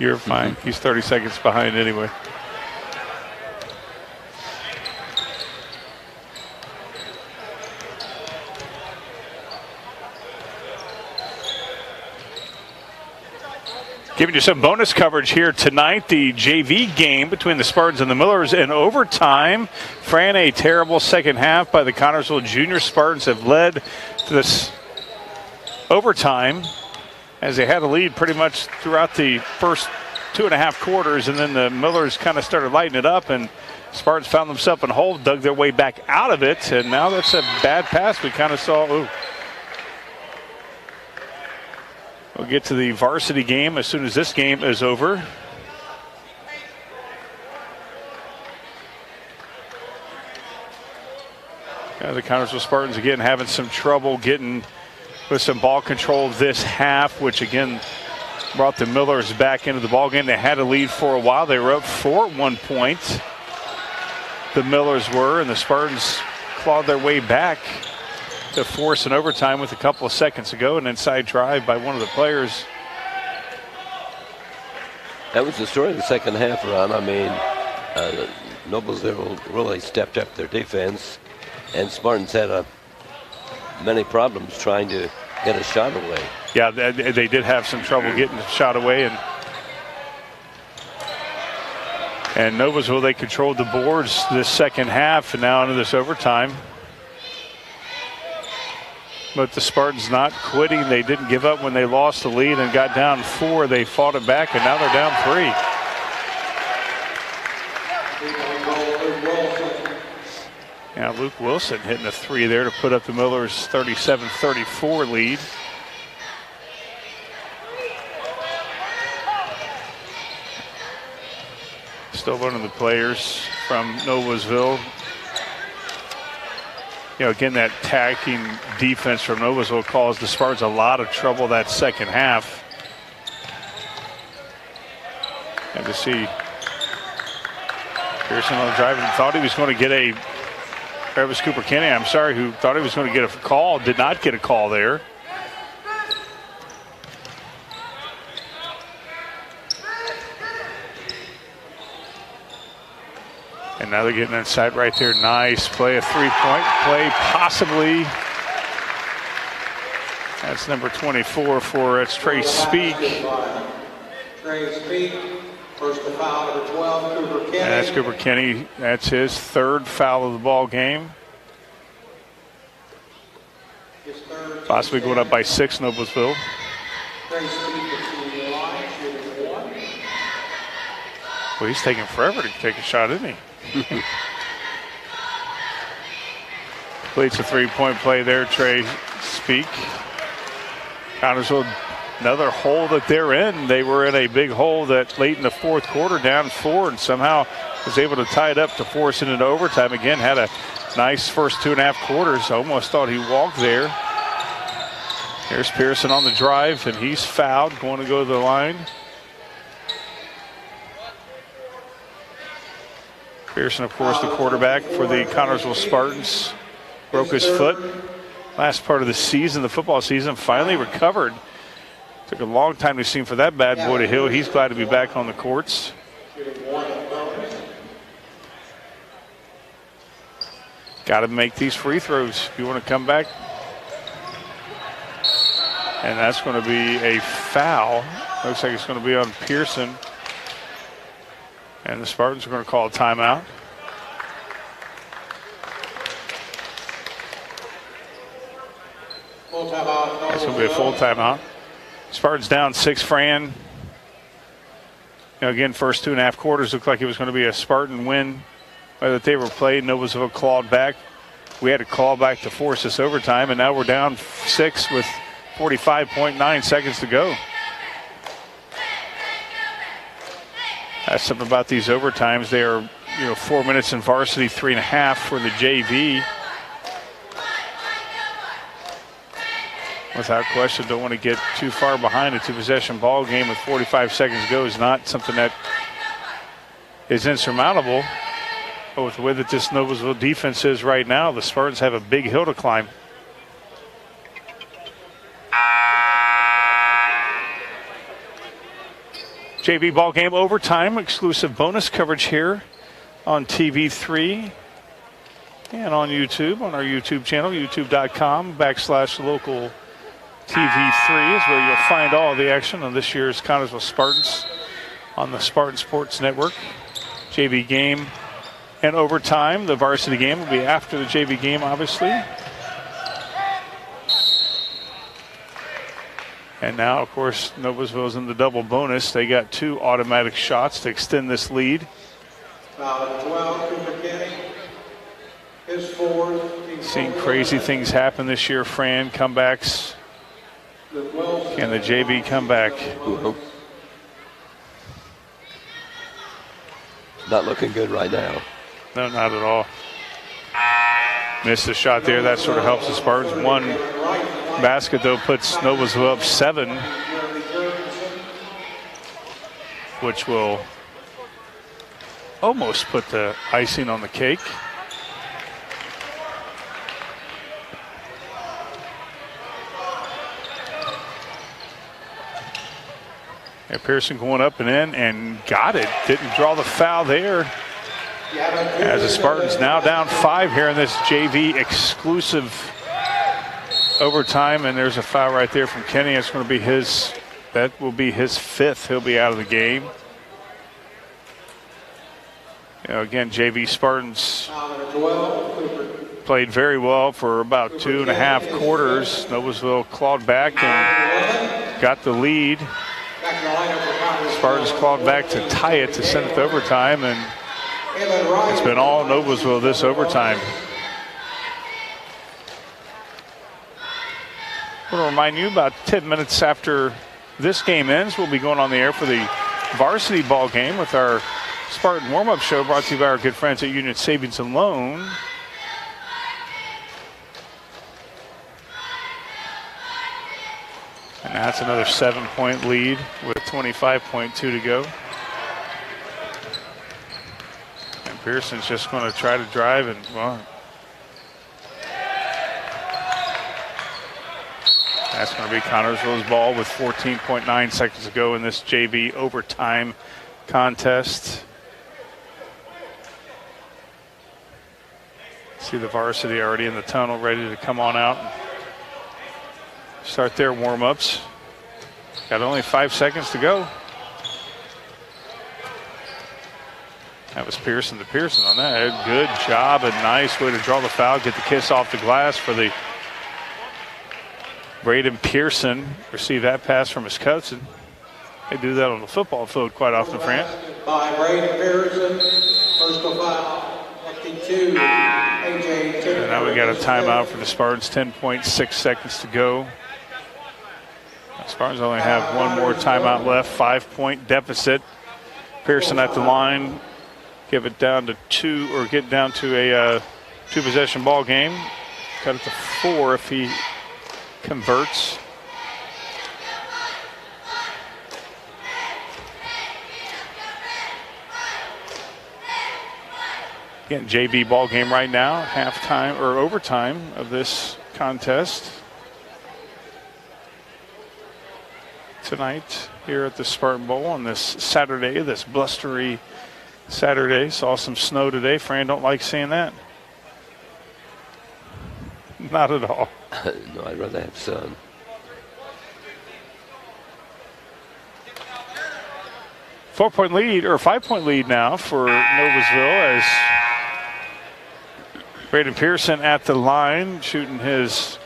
You're fine. He's 30 seconds behind anyway. Giving you some bonus coverage here tonight. The JV game between the Spartans and the Millers in overtime. Fran, a terrible second half by the Connersville Junior Spartans have led to this overtime as they had a lead pretty much throughout the first 2.5 quarters, and then the Millers kind of started lighting it up, and Spartans found themselves in a hole, dug their way back out of it, and now that's a bad pass. We kind of saw, we'll get to the varsity game as soon as this game is over. The Connersville Spartans again having some trouble getting with some ball control this half, which again brought the Millers back into the ball game. They had a lead for a while. They were up 4 at one point. The Millers were, and the Spartans clawed their way back to force an overtime with a couple of seconds to go. An inside drive by one of the players. That was the story of the second half, Ron. I mean, Noblesville really stepped up their defense, and Spartans had many problems trying to get a shot away. Yeah, they did have some trouble getting the shot away, and Noblesville, they controlled the boards this second half and now into this overtime. But the Spartans not quitting. They didn't give up when they lost the lead and got down 4. They fought it back, and now they're down 3. Now Luke Wilson hitting a 3 there to put up the Millers' 37-34 lead. Still one of the players from Noblesville. Again, that attacking defense from Noblesville caused the Spartans a lot of trouble that second half. And to see Pearson on the drive and thought he was going to get a Travis Cooper Kenny, I'm sorry, who thought he was going to get a call, did not get a call there. And now they're getting inside right there. Nice play, a three-point play, possibly. That's number 24 for Trey Speak. Trey Speak, first to foul, number 12, Cooper Kenny. And that's Cooper Kenny. That's his 3rd foul of the ball game. Possibly going up by 6, Noblesville. Trey Speak between the line, shooting 1. Well, he's taking forever to take a shot, isn't he? Completes a 3-point play there, Trey Speak. Connersville, another hole that they're in. They were in a big hole that late in the 4th quarter, down 4, and somehow was able to tie it up to force it into overtime. Again, had a nice first 2.5 quarters. Almost thought he walked there. Here's Pearson on the drive, and he's fouled, going to go to the line. Pearson, of course, the quarterback for the Connersville Spartans, broke his foot last part of the season, the football season, finally recovered. Took a long time to see for that bad boy to heal. He's glad to be back on the courts. Got to make these free throws if you want to come back. And that's going to be a foul. Looks like it's going to be on Pearson. And the Spartans are going to call a timeout. That's going to be a full timeout. Spartans down 6, Fran. Again, first 2.5 quarters looked like it was going to be a Spartan win that they were played. Noblesville clawed back. We had to call back to force this overtime, and now we're down 6 with 45.9 seconds to go. That's something about these overtimes. They are, 4 minutes in varsity, 3.5 for the JV. Without question, don't want to get too far behind a 2-possession ball game with 45 seconds to go. Is not something that is insurmountable. But with the way that this Noblesville defense is right now, the Spartans have a big hill to climb. JV ball game overtime, exclusive bonus coverage here on TV3 and on YouTube, on our YouTube channel, youtube.com/local TV3 is where you'll find all the action on this year's Connersville Spartans on the Spartan Sports Network. JV game and overtime. The varsity game will be after the JV game, obviously. And now, of course, Noblesville's in the double bonus. They got 2 automatic shots to extend this lead. Foul at 12, Cooper Kenny. His fourth. Seeing crazy things happen this year, Fran. Comebacks. Can the JV come back? Not looking good right now. No, not at all. Missed a shot there. That sort of helps the Spartans. 1 basket, though, puts Noblesville up 7, which will almost put the icing on the cake. And Pearson going up and in and got it. Didn't draw the foul there. As the Spartans now down 5 here in this JV exclusive overtime. And there's a foul right there from Kenny. It's going to be his, that will be his 5th. He'll be out of the game. You know, again, JV Spartans played very well for about 2.5 quarters. Noblesville clawed back and got the lead. Spartans clawed back to tie it to send it to overtime, and it's been all Noblesville this overtime. I want to remind you, about 10 minutes after this game ends, we'll be going on the air for the varsity ball game with our Spartan warm-up show brought to you by our good friends at Union Savings and Loan. And that's another 7-point lead with 25.2 to go. And Pearson's just going to try to drive and, well, that's going to be Connersville's ball with 14.9 seconds to go in this JV overtime contest. See the varsity already in the tunnel, ready to come on out and start their warm-ups. Got only 5 seconds to go. That was Pearson to Pearson on that. Good job and nice way to draw the foul, get the kiss off the glass for the Braden Pearson. Receive that pass from his cousin. They do that on the football field quite often, Fran. By Braden Pearson, personal foul. And now we got a timeout for the Spartans, 10.6 seconds to go. The Spartans only have 1 more timeout left, 5-point deficit. Pearson at the line, give it down to 2, or get down to a 2-possession ball game. Cut it to 4 if he converts. Again, JV ball game right now, halftime or overtime of this contest tonight here at the Spartan Bowl on this Saturday, this blustery Saturday. Saw some snow today. Fran, don't like seeing that? Not at all. No, I'd rather have sun. Four-point lead, or 5-point lead now for Noblesville as Braden Pearson at the line, shooting his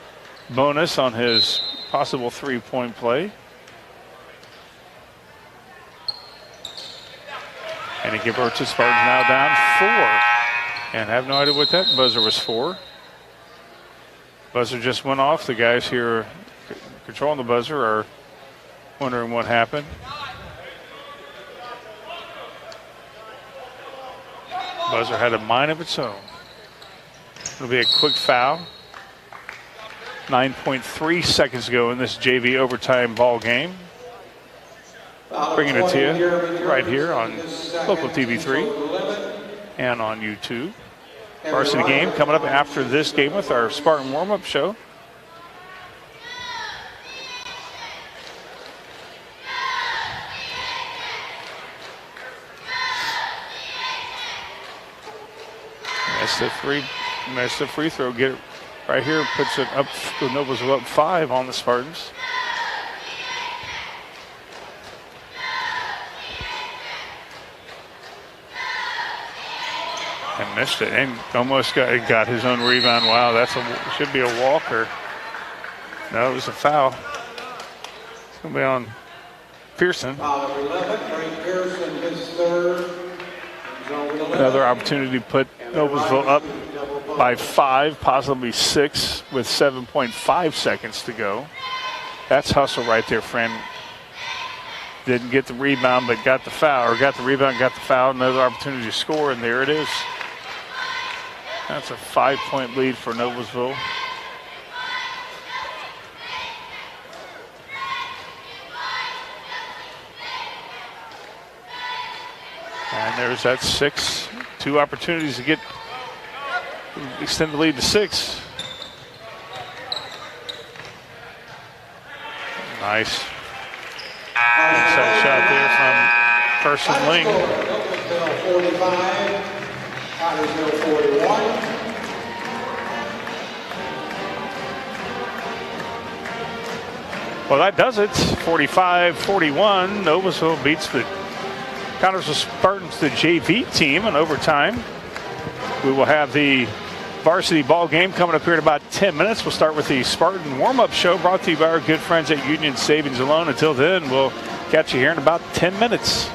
bonus on his possible 3-point play. And he converts to Spartans now down 4. And have no idea what that buzzer was for. Buzzer just went off. The guys here controlling the buzzer are wondering what happened. Buzzer had a mind of its own. It'll be a quick foul. 9.3 seconds to go in this JV overtime ball game. Bringing it to you right here on local TV3 and on YouTube. Varsity game coming up after this game with our Spartan warm-up show. Missed the free throw. Get it right here. Puts it up. The Noblesville up 5 on the Spartans. And missed it, and almost got his own rebound. Wow, should be a walker. No, it was a foul. It's gonna be on Pearson. Foul number 11, Trey Pearson, his third. Zone 11. Another opportunity to put Noblesville up by 5, possibly 6, with 7.5 seconds to go. That's hustle right there, friend. Didn't get the rebound, but got the foul, or got the rebound, got the foul. Another opportunity to score, and there it is. That's a 5-point lead for Noblesville. And there's that 6. 2 opportunities to extend the lead to 6. Nice. Inside shot there from Carson Ling. Noblesville 45, Connersville 41. Well, that does it. 45-41. Noblesville beats the Connersville Spartans, the JV team, in overtime. We will have the varsity ball game coming up here in about 10 minutes. We'll start with the Spartan warm-up show brought to you by our good friends at Union Savings and Loan. Until then, we'll catch you here in about 10 minutes.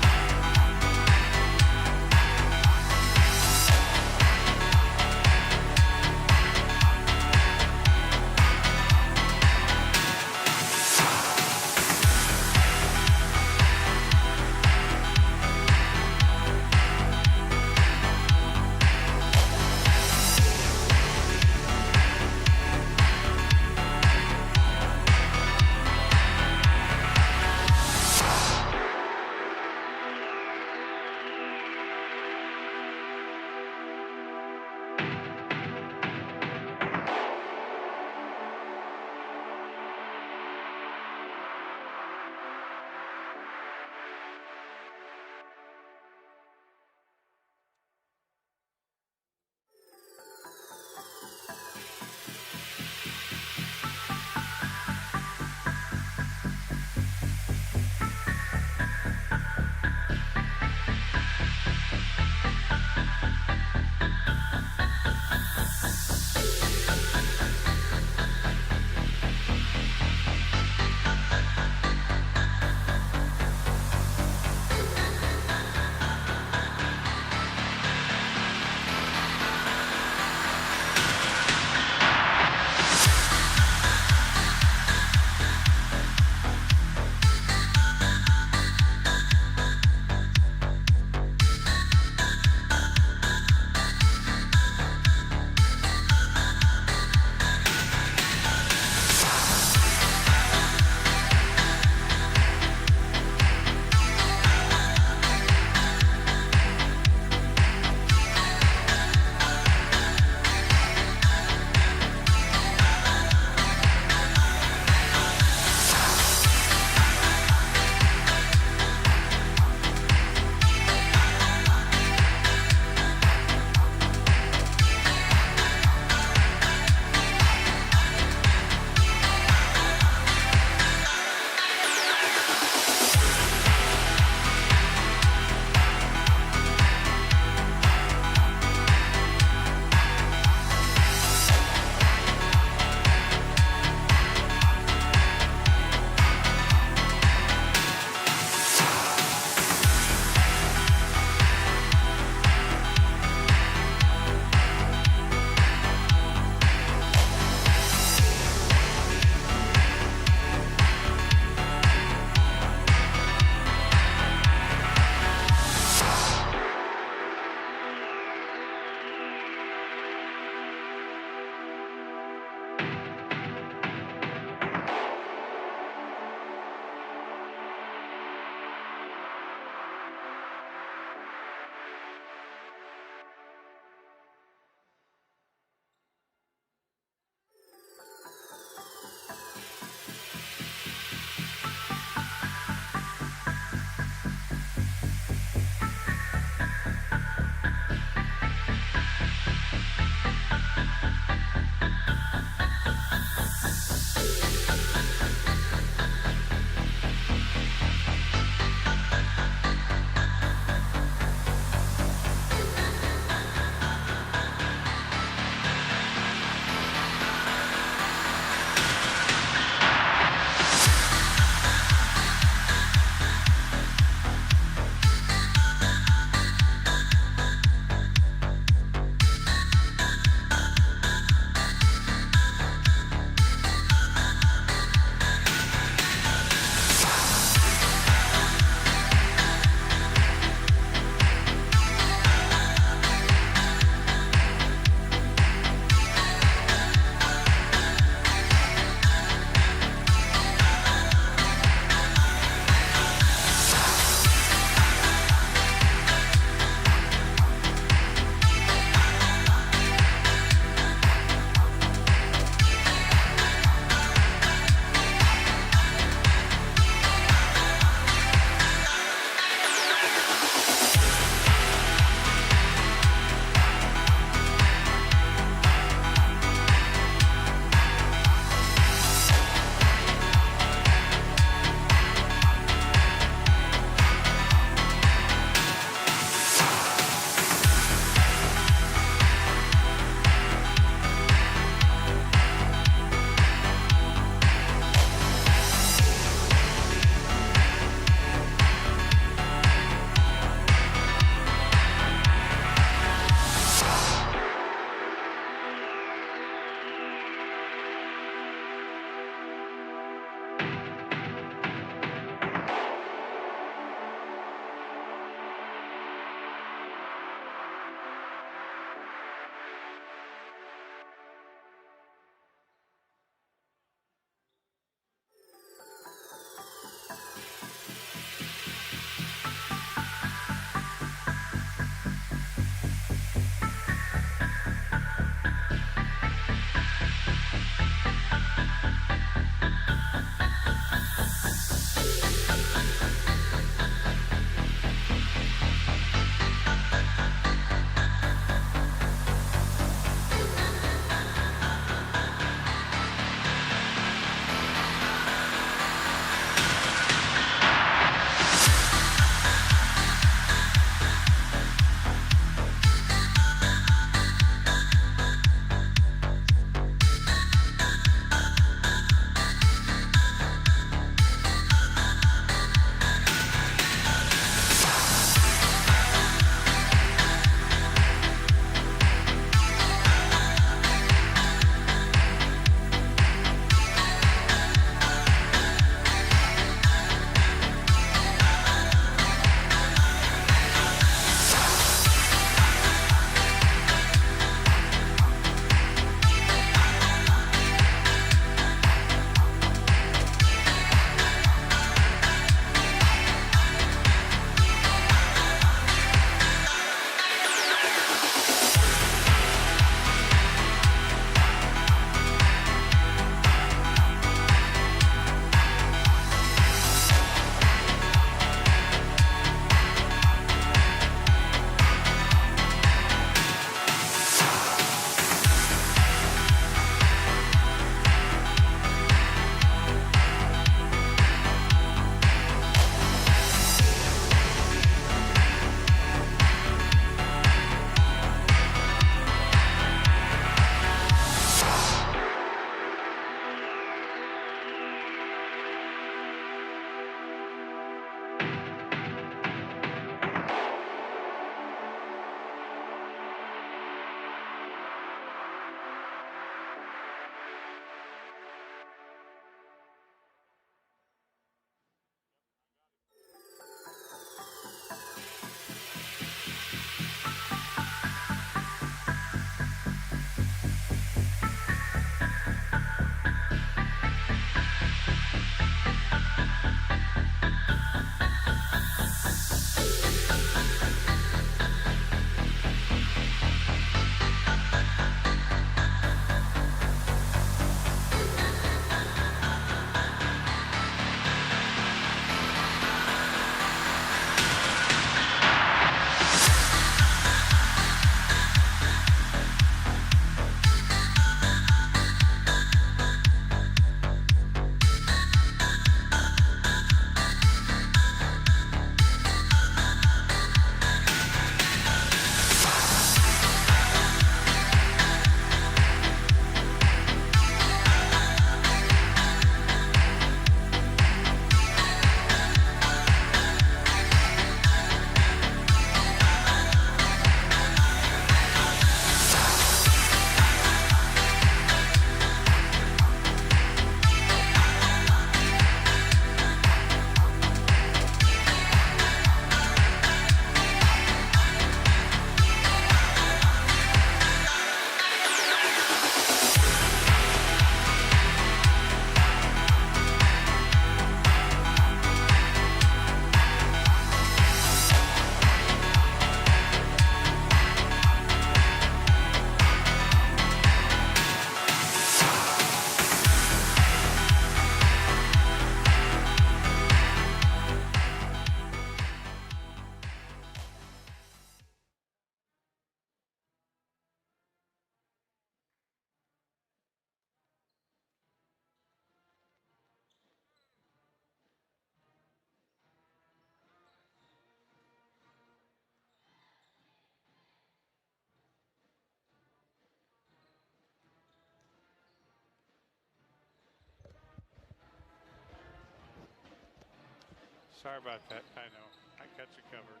Sorry about that. I know. I got you covered.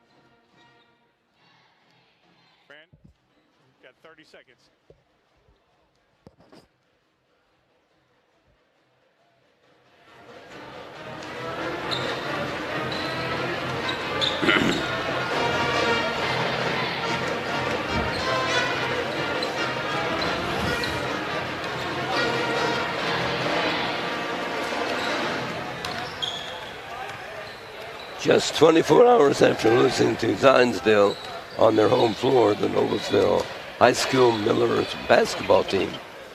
Fran, got 30 seconds. Just 24 hours after losing to Zionsville on their home floor, the Noblesville High School Millers basketball team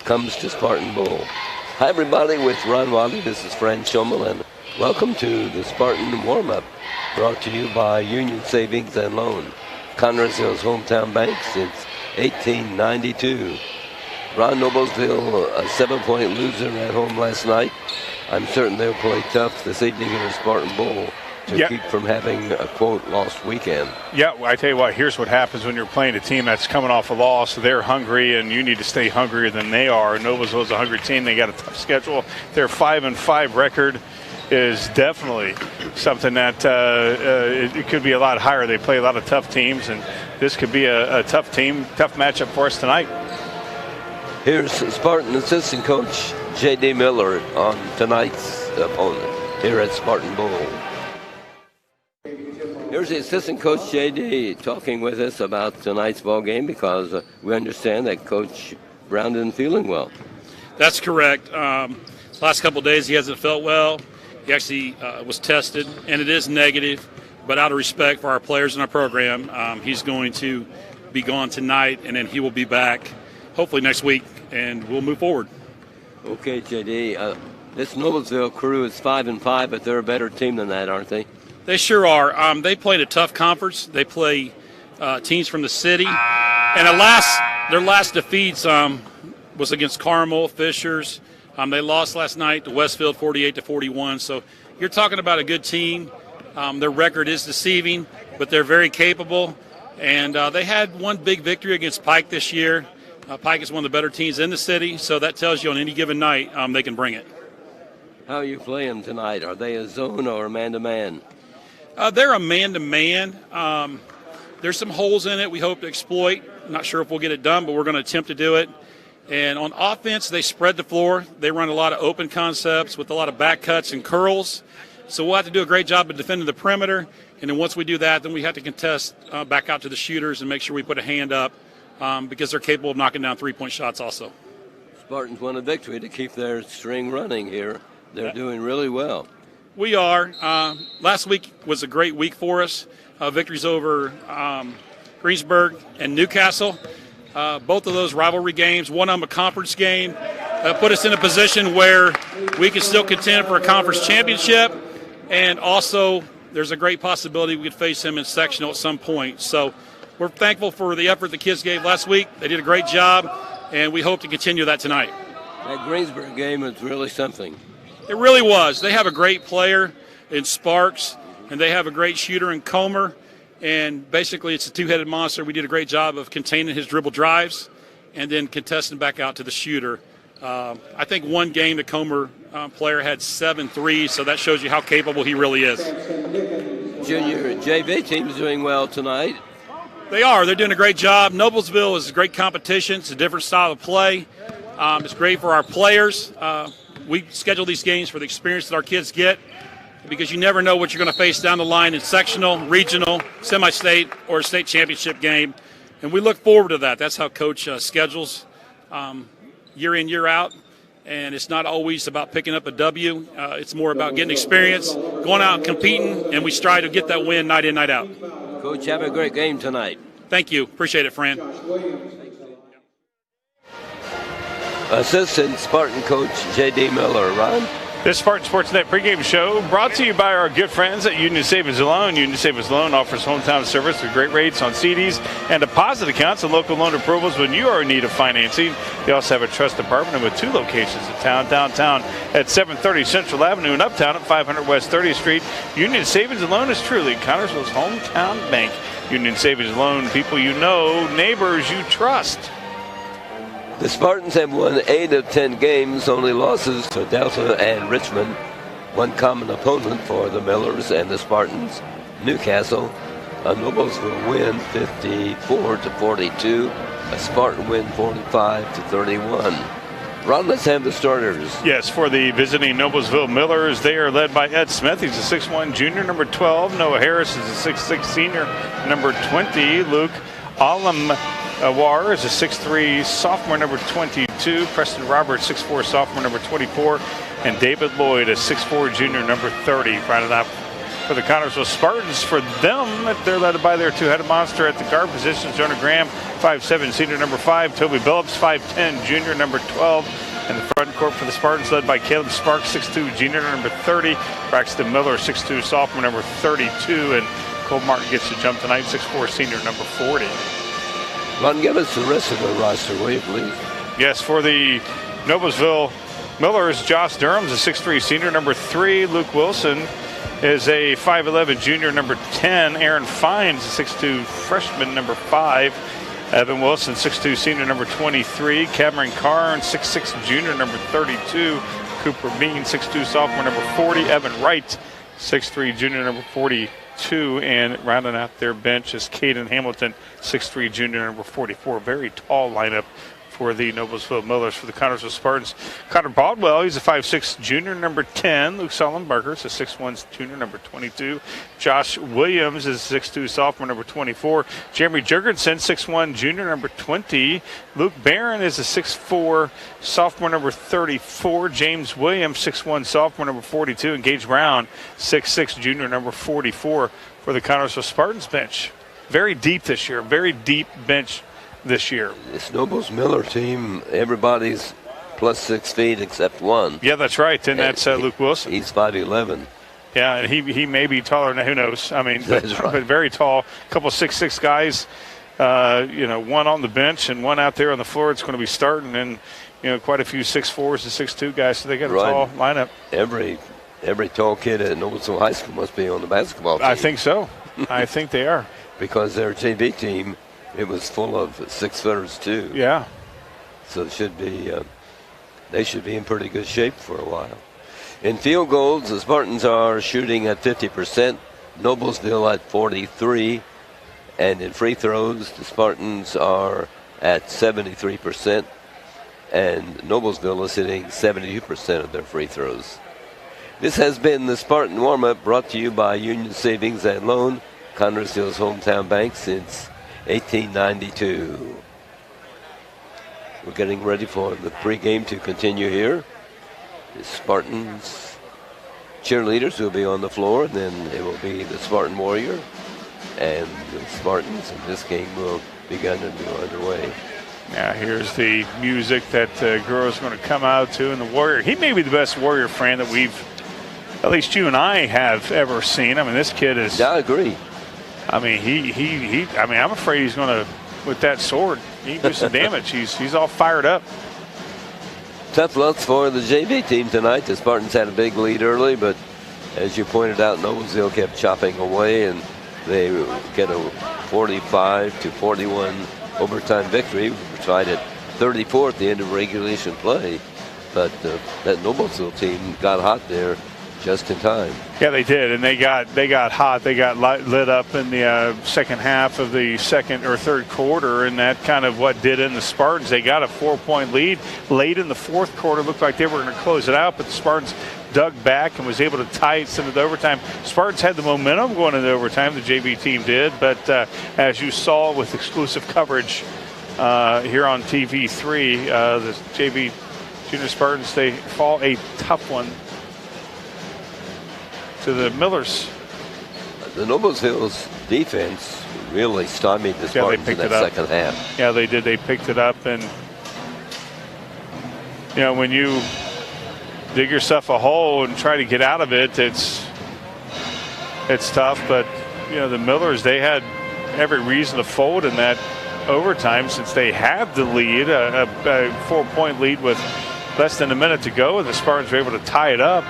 comes to Spartan Bowl. Hi, everybody. With Ron Wadley, this is Fran Schommel, and welcome to the Spartan warm-up, brought to you by Union Savings and Loan, Connersville's hometown bank since 1892. Ron, Noblesville, a 7-point loser at home last night. I'm certain they'll play tough this evening in the Spartan Bowl to keep from having a, quote, lost weekend. Yeah, well, I tell you what, here's what happens when you're playing a team that's coming off a loss. They're hungry, and you need to stay hungrier than they are. Noblesville's a hungry team. They got a tough schedule. Their 5-5 record is definitely something that it could be a lot higher. They play a lot of tough teams, and this could be a tough matchup for us tonight. Here's Spartan assistant coach J.D. Miller on tonight's opponent here at Spartan Bowl. Here's the assistant coach, J.D., talking with us about tonight's ball game because we understand that Coach Brown isn't feeling well. That's correct. Last couple of days he hasn't felt well. He actually was tested, and it is negative. But out of respect for our players and our program, he's going to be gone tonight, and then he will be back hopefully next week, and we'll move forward. Okay, J.D., this Noblesville crew is 5-5, but they're a better team than that, aren't they? They sure are. They played a tough conference. They play teams from the city. And their last defeats was against Carmel, Fishers. They lost last night to Westfield 48-41. So you're talking about a good team. Their record is deceiving, but they're very capable. And they had one big victory against Pike this year. Pike is one of the better teams in the city, so that tells you on any given night they can bring it. How are you playing tonight? Are they a zone or a man-to-man? They're a man-to-man. There's some holes in it we hope to exploit. Not sure if we'll get it done, but we're going to attempt to do it. And on offense, they spread the floor. They run a lot of open concepts with a lot of back cuts and curls. So we'll have to do a great job of defending the perimeter. And then once we do that, then we have to contest back out to the shooters and make sure we put a hand up because they're capable of knocking down three-point shots also. Spartans won a victory to keep their string running here. They're doing really well. We are. Last week was a great week for us. Victories over Greensburg and Newcastle. Both of those rivalry games, one of them a conference game, put us in a position where we can still contend for a conference championship. And also, there's a great possibility we could face him in sectional at some point. So we're thankful for the effort the kids gave last week. They did a great job, and we hope to continue that tonight. That Greensburg game was really something. It really was. They have a great player in Sparks, and they have a great shooter in Comer. And basically, it's a two-headed monster. We did a great job of containing his dribble drives and then contesting back out to the shooter. I think one game the Comer player had 7 threes, so that shows you how capable he really is. Junior JV team's doing well tonight. They are. They're doing a great job. Noblesville is a great competition. It's a different style of play. It's great for our players. We schedule these games for the experience that our kids get because you never know what you're going to face down the line in sectional, regional, semi-state, or a state championship game. And we look forward to that. That's how Coach schedules year in, year out. And it's not always about picking up a W. It's more about getting experience, going out and competing, and we strive to get that win night in, night out. Coach, have a great game tonight. Thank you. Appreciate it, Fran. Assistant Spartan coach J.D. Miller. Ron? This Spartan Sportsnet pregame show brought to you by our good friends at Union Savings Loan. Union Savings Loan offers hometown service with great rates on CDs and deposit accounts and local loan approvals when you are in need of financing. They also have a trust department with 2 locations in town, downtown at 730 Central Avenue and uptown at 500 West 30th Street. Union Savings Loan is truly Connersville's hometown bank. Union Savings Loan, people you know, neighbors you trust. The Spartans have won 8 of 10 games, only losses to Delta and Richmond. One common opponent for the Millers and the Spartans, Newcastle. A Noblesville win 54-42. A Spartan win 45-31. Ron, let's have the starters. Yes, for the visiting Noblesville Millers, they are led by Ed Smith. He's a 6'1 junior, number 12. Noah Harris is a 6'6 senior, number 20. Luke Alamwar is a 6'3 sophomore, number 22. Preston Roberts, 6'4 sophomore, number 24. And David Lloyd, a 6'4 junior, number 30. Rounded up for the Connersville Spartans. For them, they're led by their two-headed monster at the guard positions. Jonah Graham, 5'7 senior, number 5. Toby Billups, 5'10 junior, number 12. And the front court for the Spartans led by Caleb Sparks, 6'2 junior, number 30. Braxton Miller, 6'2 sophomore, number 32. And Cole Martin gets the jump tonight, 6'4 senior, number 40. Ron, give us the rest of the roster, will you, please? Yes, for the Noblesville Millers, Josh Durham's a 6'3 senior, number 3. Luke Wilson is a 5'11 junior, number 10. Aaron Fines, a 6'2 freshman, number 5. Evan Wilson, 6'2 senior, number 23. Cameron Carn, 6'6 junior, number 32. Cooper Bean, 6'2 sophomore, number 40. Evan Wright, 6'3 junior, number 42. And rounding out their bench is Caden Hamilton, 6'3 junior, number 44. Very tall lineup for the Noblesville Millers. For the Connersville Spartans, Connor Baldwell, he's a 5'6 junior, number 10. Luke Sullenberger is a 6'1 junior, number 22. Josh Williams is a 6'2 sophomore, number 24. Jeremy Jurgensen, 6'1 junior, number 20. Luke Barron is a 6'4 sophomore, number 34. James Williams, 6'1 sophomore, number 42. And Gage Brown, 6'6 junior, number 44 for the Connersville Spartans bench. Very deep this year, very deep bench this year. This Nobles Miller team, everybody's plus 6 feet except one. Yeah, that's right. And that's Luke Wilson. He's 5'11". Yeah, and he may be taller than, who knows? I mean, That's right. But very tall. A couple 6'6 guys, one on the bench and one out there on the floor. It's going to be starting, and quite a few 6'4s and 6'2 guys. So they got a tall lineup. Every tall kid at Noblesville High School must be on the basketball team. I think so. I think they are. Because their JV team, it was full of 6-footers too. Yeah. So it should be, they should be in pretty good shape for a while. In field goals, the Spartans are shooting at 50%, Noblesville at 43%, and in free throws, the Spartans are at 73%, and Noblesville is hitting 72% of their free throws. This has been the Spartan warm-up, brought to you by Union Savings and Loan, Connersville's hometown bank since 1892. We're getting ready for the pregame to continue here. The Spartans cheerleaders will be on the floor, and then it will be the Spartan Warrior, and the Spartans, and this game will begin to go underway. Now here's the music that girls are going to come out to, and the Warrior. He may be the best Warrior fan that we've, at least you and I, have ever seen. I mean, this kid is. Yeah, I agree. I mean, I mean, I'm afraid he's going to, with that sword, he can do some damage. He's all fired up. Tough looks for the JV team tonight. The Spartans had a big lead early, but as you pointed out, Noblesville kept chopping away, and they get a 45-41 overtime victory. We tried at 34 at the end of regulation play, but that Noblesville team got hot there just in time. Yeah, they did, and they got hot. They got lit up in the second half of the second or third quarter, and that kind of what did in the Spartans. They got a 4-point lead late in the fourth quarter. Looked like they were going to close it out, but the Spartans dug back and was able to tie it into the overtime. Spartans had the momentum going into overtime. The JV team did, but as you saw with exclusive coverage here on TV3, the JV Junior Spartans, they fall a tough one to the Millers. The Noblesville's defense really stymied the Spartans in that second half. Yeah, they did. They picked it up, and when you dig yourself a hole and try to get out of it, it's tough. But the Millers, they had every reason to fold in that overtime since they had the lead, a 4-point lead with less than a minute to go, and the Spartans were able to tie it up.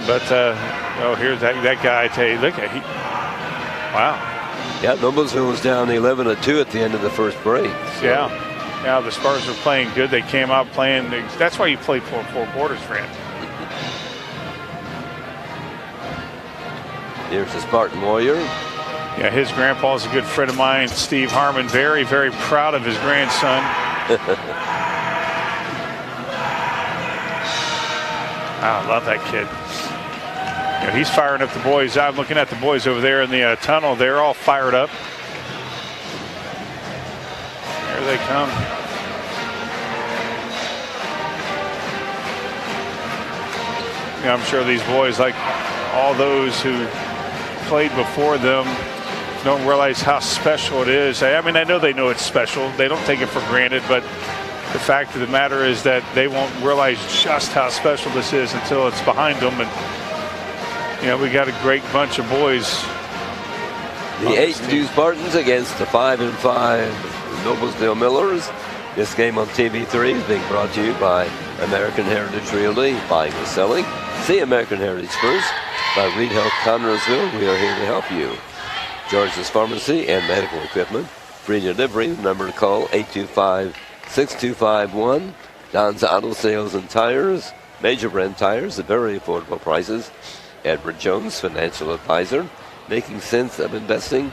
But here's that guy. I tell you, look at wow. Yeah, Noblesville was down 11-2 at the end of the first break. So. Yeah, the Spartans were playing good. They came out playing. That's why you play four quarters, Fran. Here's the Spartan Warrior. Yeah, his grandpa is a good friend of mine, Steve Harmon. Very, very proud of his grandson. I love that kid. You know, he's firing up the boys. I'm looking at the boys over there in the tunnel. They're all fired up. There they come. Yeah, I'm sure these boys, like all those who played before them, don't realize how special it is. I mean, I know they know it's special. They don't take it for granted, but the fact of the matter is that they won't realize just how special this is until it's behind them. And, you know, we got a great bunch of boys. The 8-2 Spartans against the 5-5 Noblesville Millers. This game on TV3 is being brought to you by American Heritage Realty, buying and selling. See American Heritage first. By Reed Health Connersville, we are here to help you. George's Pharmacy and Medical Equipment. Free delivery. Number to call, 825-6251. Don's Auto Sales and Tires. Major brand tires at very affordable prices. Edward Jones, Financial Advisor. Making sense of investing.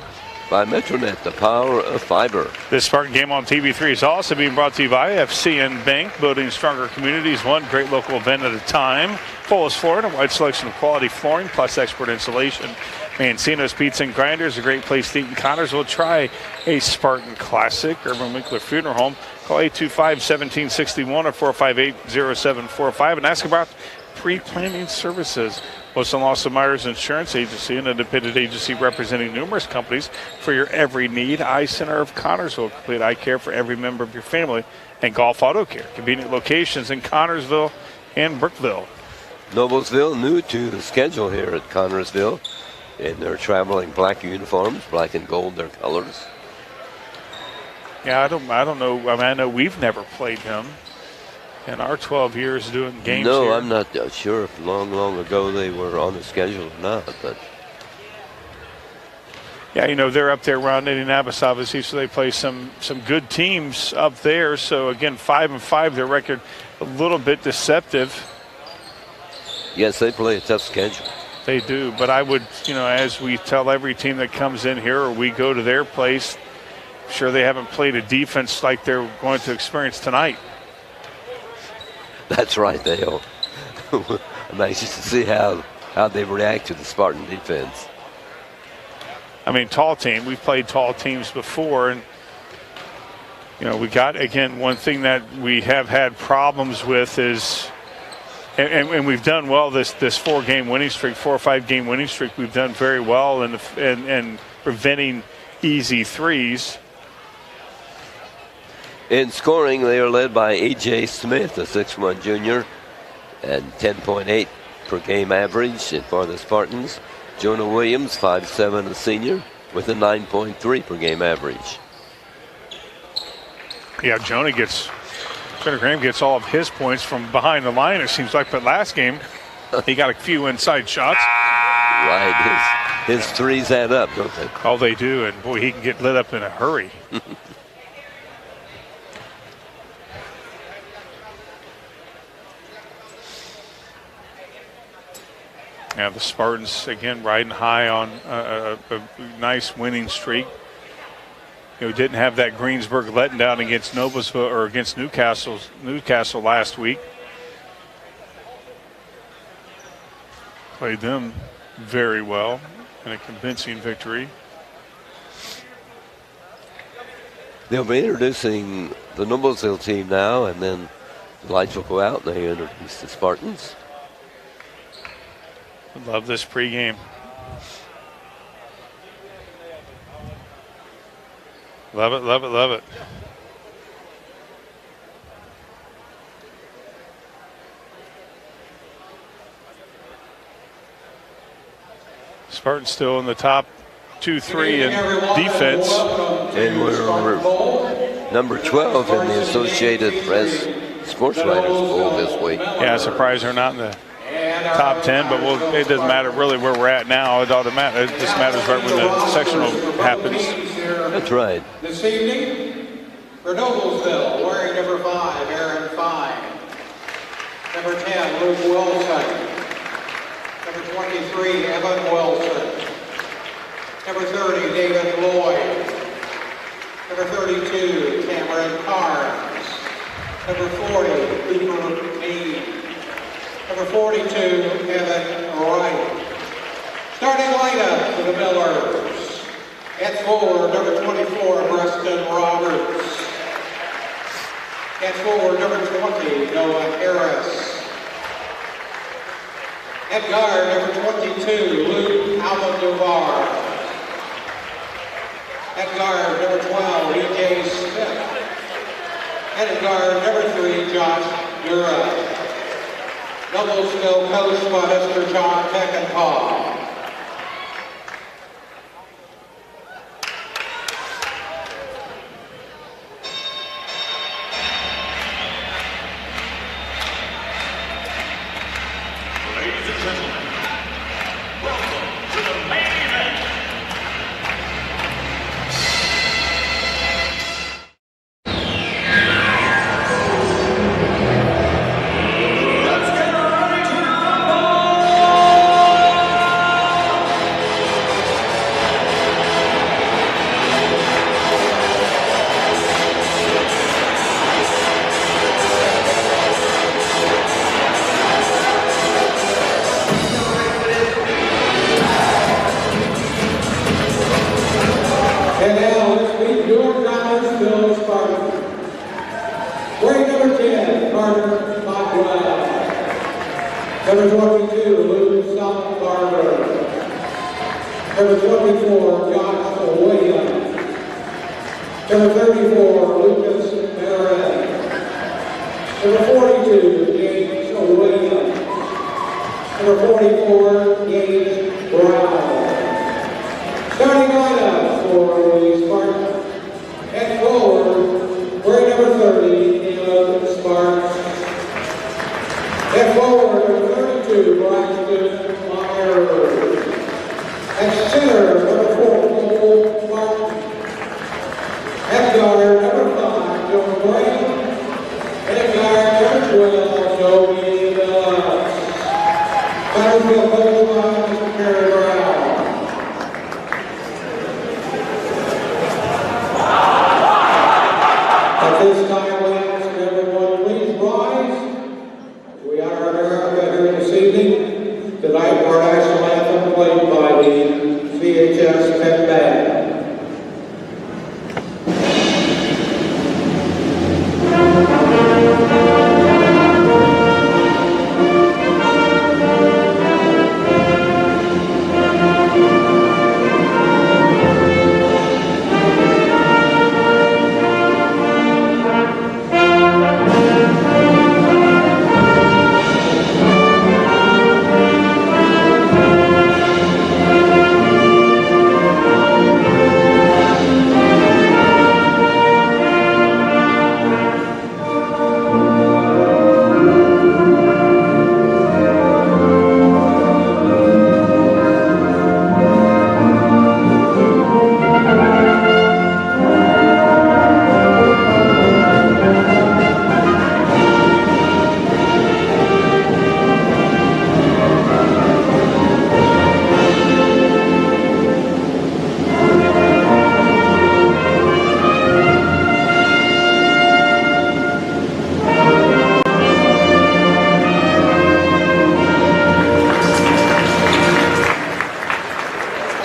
By Metronet, the power of fiber. This Spartan game on TV3 is also being brought to you by FCN Bank, building stronger communities, one great local event at a time. Fullest flooring, a wide selection of quality flooring, plus expert installation. Mancino's Pizza and Grinders, a great place to eat in Connersville. Try a Spartan Classic. Urban Winkler Funeral Home. Call 825-1761 or 458-0745 and ask about pre-planning services. Wilson Lawson Myers Insurance Agency, an independent agency representing numerous companies for your every need. Eye Center of Connersville, complete eye care for every member of your family. And Golf Auto Care, convenient locations in Connersville and Brookville. Noblesville new to the schedule here at Connersville. And they're traveling black uniforms, black and gold, their colors. Yeah, I don't know. I mean, I know we've never played them in our 12 years doing games No, here. I'm not sure if long ago they were on the schedule or not, but yeah, you know, they're up there around Indianapolis, obviously, so they play some good teams up there. So again, 5-5, their record a little bit deceptive. yes, they play a tough schedule. They do, but I would, you know, as we tell every team that comes in here or we go to their place, I'm sure they haven't played a defense like they're going to experience tonight. That's right, Dale. I'm anxious to see how they react to the Spartan defense. I mean, tall team. We've played tall teams before, and you know, we got, again, one thing that we have had problems with is, and we've done well this 4-game winning streak, 4 or 5 game winning streak. We've done very well in preventing easy threes. In scoring, they are led by A.J. Smith, a 6'1 junior, and 10.8 per game average. And for the Spartans, Jonah Williams, 5'7", a senior, with a 9.3 per game average. Yeah, Jonah Graham gets all of his points from behind the line, it seems like. But last game, he got a few inside shots. Right, his threes add up, don't they? Oh, they do, and boy, he can get lit up in a hurry. Yeah, the Spartans, again, riding high on a nice winning streak. You know, didn't have that Greensburg letting down against Noblesville or against Newcastle last week. Played them very well in a convincing victory. They'll be introducing the Noblesville team now, and then the lights will go out and they introduce the Spartans. Love this pregame. Love it, love it, love it. Spartans still in the top 2-3 in defense. And we're number 12 in the Associated Press Sports Writers Poll this week. Yeah, surprised they're not in the top 10, but it doesn't matter really where we're at now. It just matters right when the sectional happens. That's right. This evening, for Noblesville, wearing number 5, Aaron Fine. Number 10, Luke Wilson. Number 23, Evan Wilson. Number 30, David Lloyd. Number 32, Cameron Carnes. Number 40, Cooper Meade. Number 42, Evan Wright. Starting lineup for the Millers. At 4, number 24, Preston Roberts. At 4, number 20, Noah Harris. At guard, number 22, Luke Almodovar. At guard, number 12, E.J. Smith. And at guard, number 3, Josh Dura. Noblesville coach by Mr. John Peckinpah. And now let's meet your CHS Spartan. Grade number 10, Carter Bockwell. Number 22, Luke Barber. Number 24, Josh Williams. Number 34, Lucas Barrett. Number 42, James Williams. Number 44, James Brown. Starting lineup for the Spartans. At forward, grade number 30, Caleb Sparks. At forward, number 32, Braxton Myers. At center, number 4, Cole Martin. At guard, number 5, Joe Gray. And at guard, number 12, Joey Phillips. Battlefield coach by Mr. Kerry Brown. At this time, we ask everyone please rise. We honor America here this evening. Tonight, our national anthem played by the CHS Pet Band.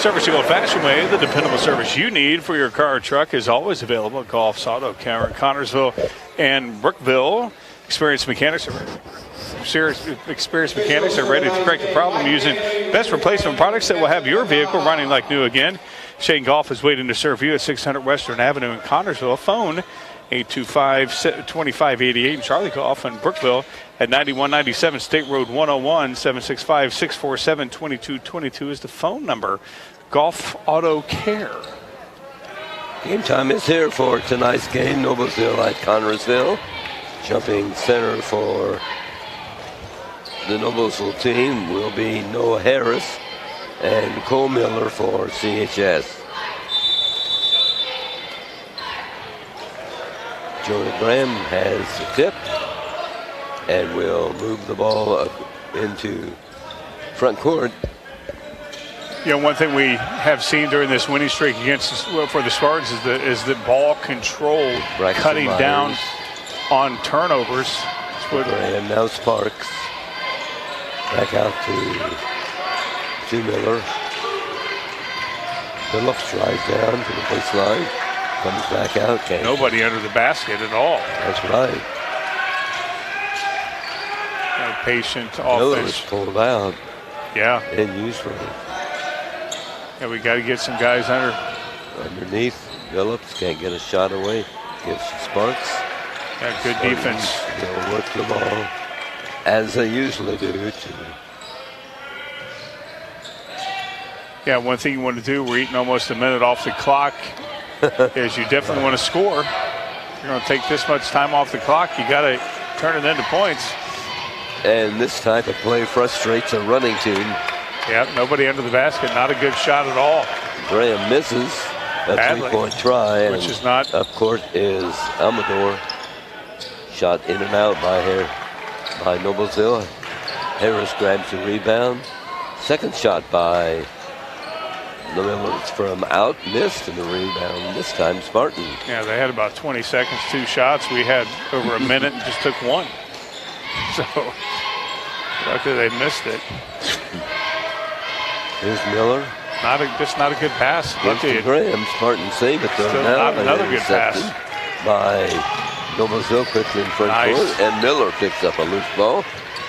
Servicing old-fashioned way, the dependable service you need for your car or truck is always available at Golf's Auto Care in Connorsville and Brookville. Experienced mechanics are ready to correct the problem using best replacement products that will have your vehicle running like new again. Shane Golf is waiting to serve you at 600 Western Avenue in Connorsville. Phone 825-2588. Charlie Golf in Brookville at 9197 State Road 101. 765-647-2222 is the phone number. Golf Auto Care. Game time is here for tonight's game. Noblesville at Connorsville. Jumping center for the Noblesville team will be Noah Harris and Cole Miller for CHS. Jonah Graham has the tip and will move the ball up into front court. one thing we have seen during this winning streak for the Spartans is the ball control, cutting down on turnovers. And now Sparks back out to Miller. Phillips drives down to the baseline, comes back out. Nobody under the basket at all. That's right. Patient Miller offense. was pulled out. Yeah. And useful. Yeah, we got to get some guys underneath. Phillips can't get a shot away. Gives Sparks. Yeah, good defense. They'll work the ball as they usually do. Yeah, one thing you want to do, we're eating almost a minute off the clock, is you definitely want to score. If you're going to take this much time off the clock, you got to turn it into points. And this type of play frustrates a running team. Yeah, nobody under the basket. Not a good shot at all. Graham misses a three-point try. Which is not. Up court is Amador. Shot in and out by Noblesville. Harris grabs the rebound. Second shot by the Millers from out. Missed in the rebound. This time Spartan. Yeah, they had about 20 seconds, 2 shots. We had over a minute and just took 1. So, luckily they missed it. Here's Miller. Just not a good pass. Lucky Graham. Spartan save it though. Not another good pass. By Noblesville quickly in front court. And Miller picks up a loose ball.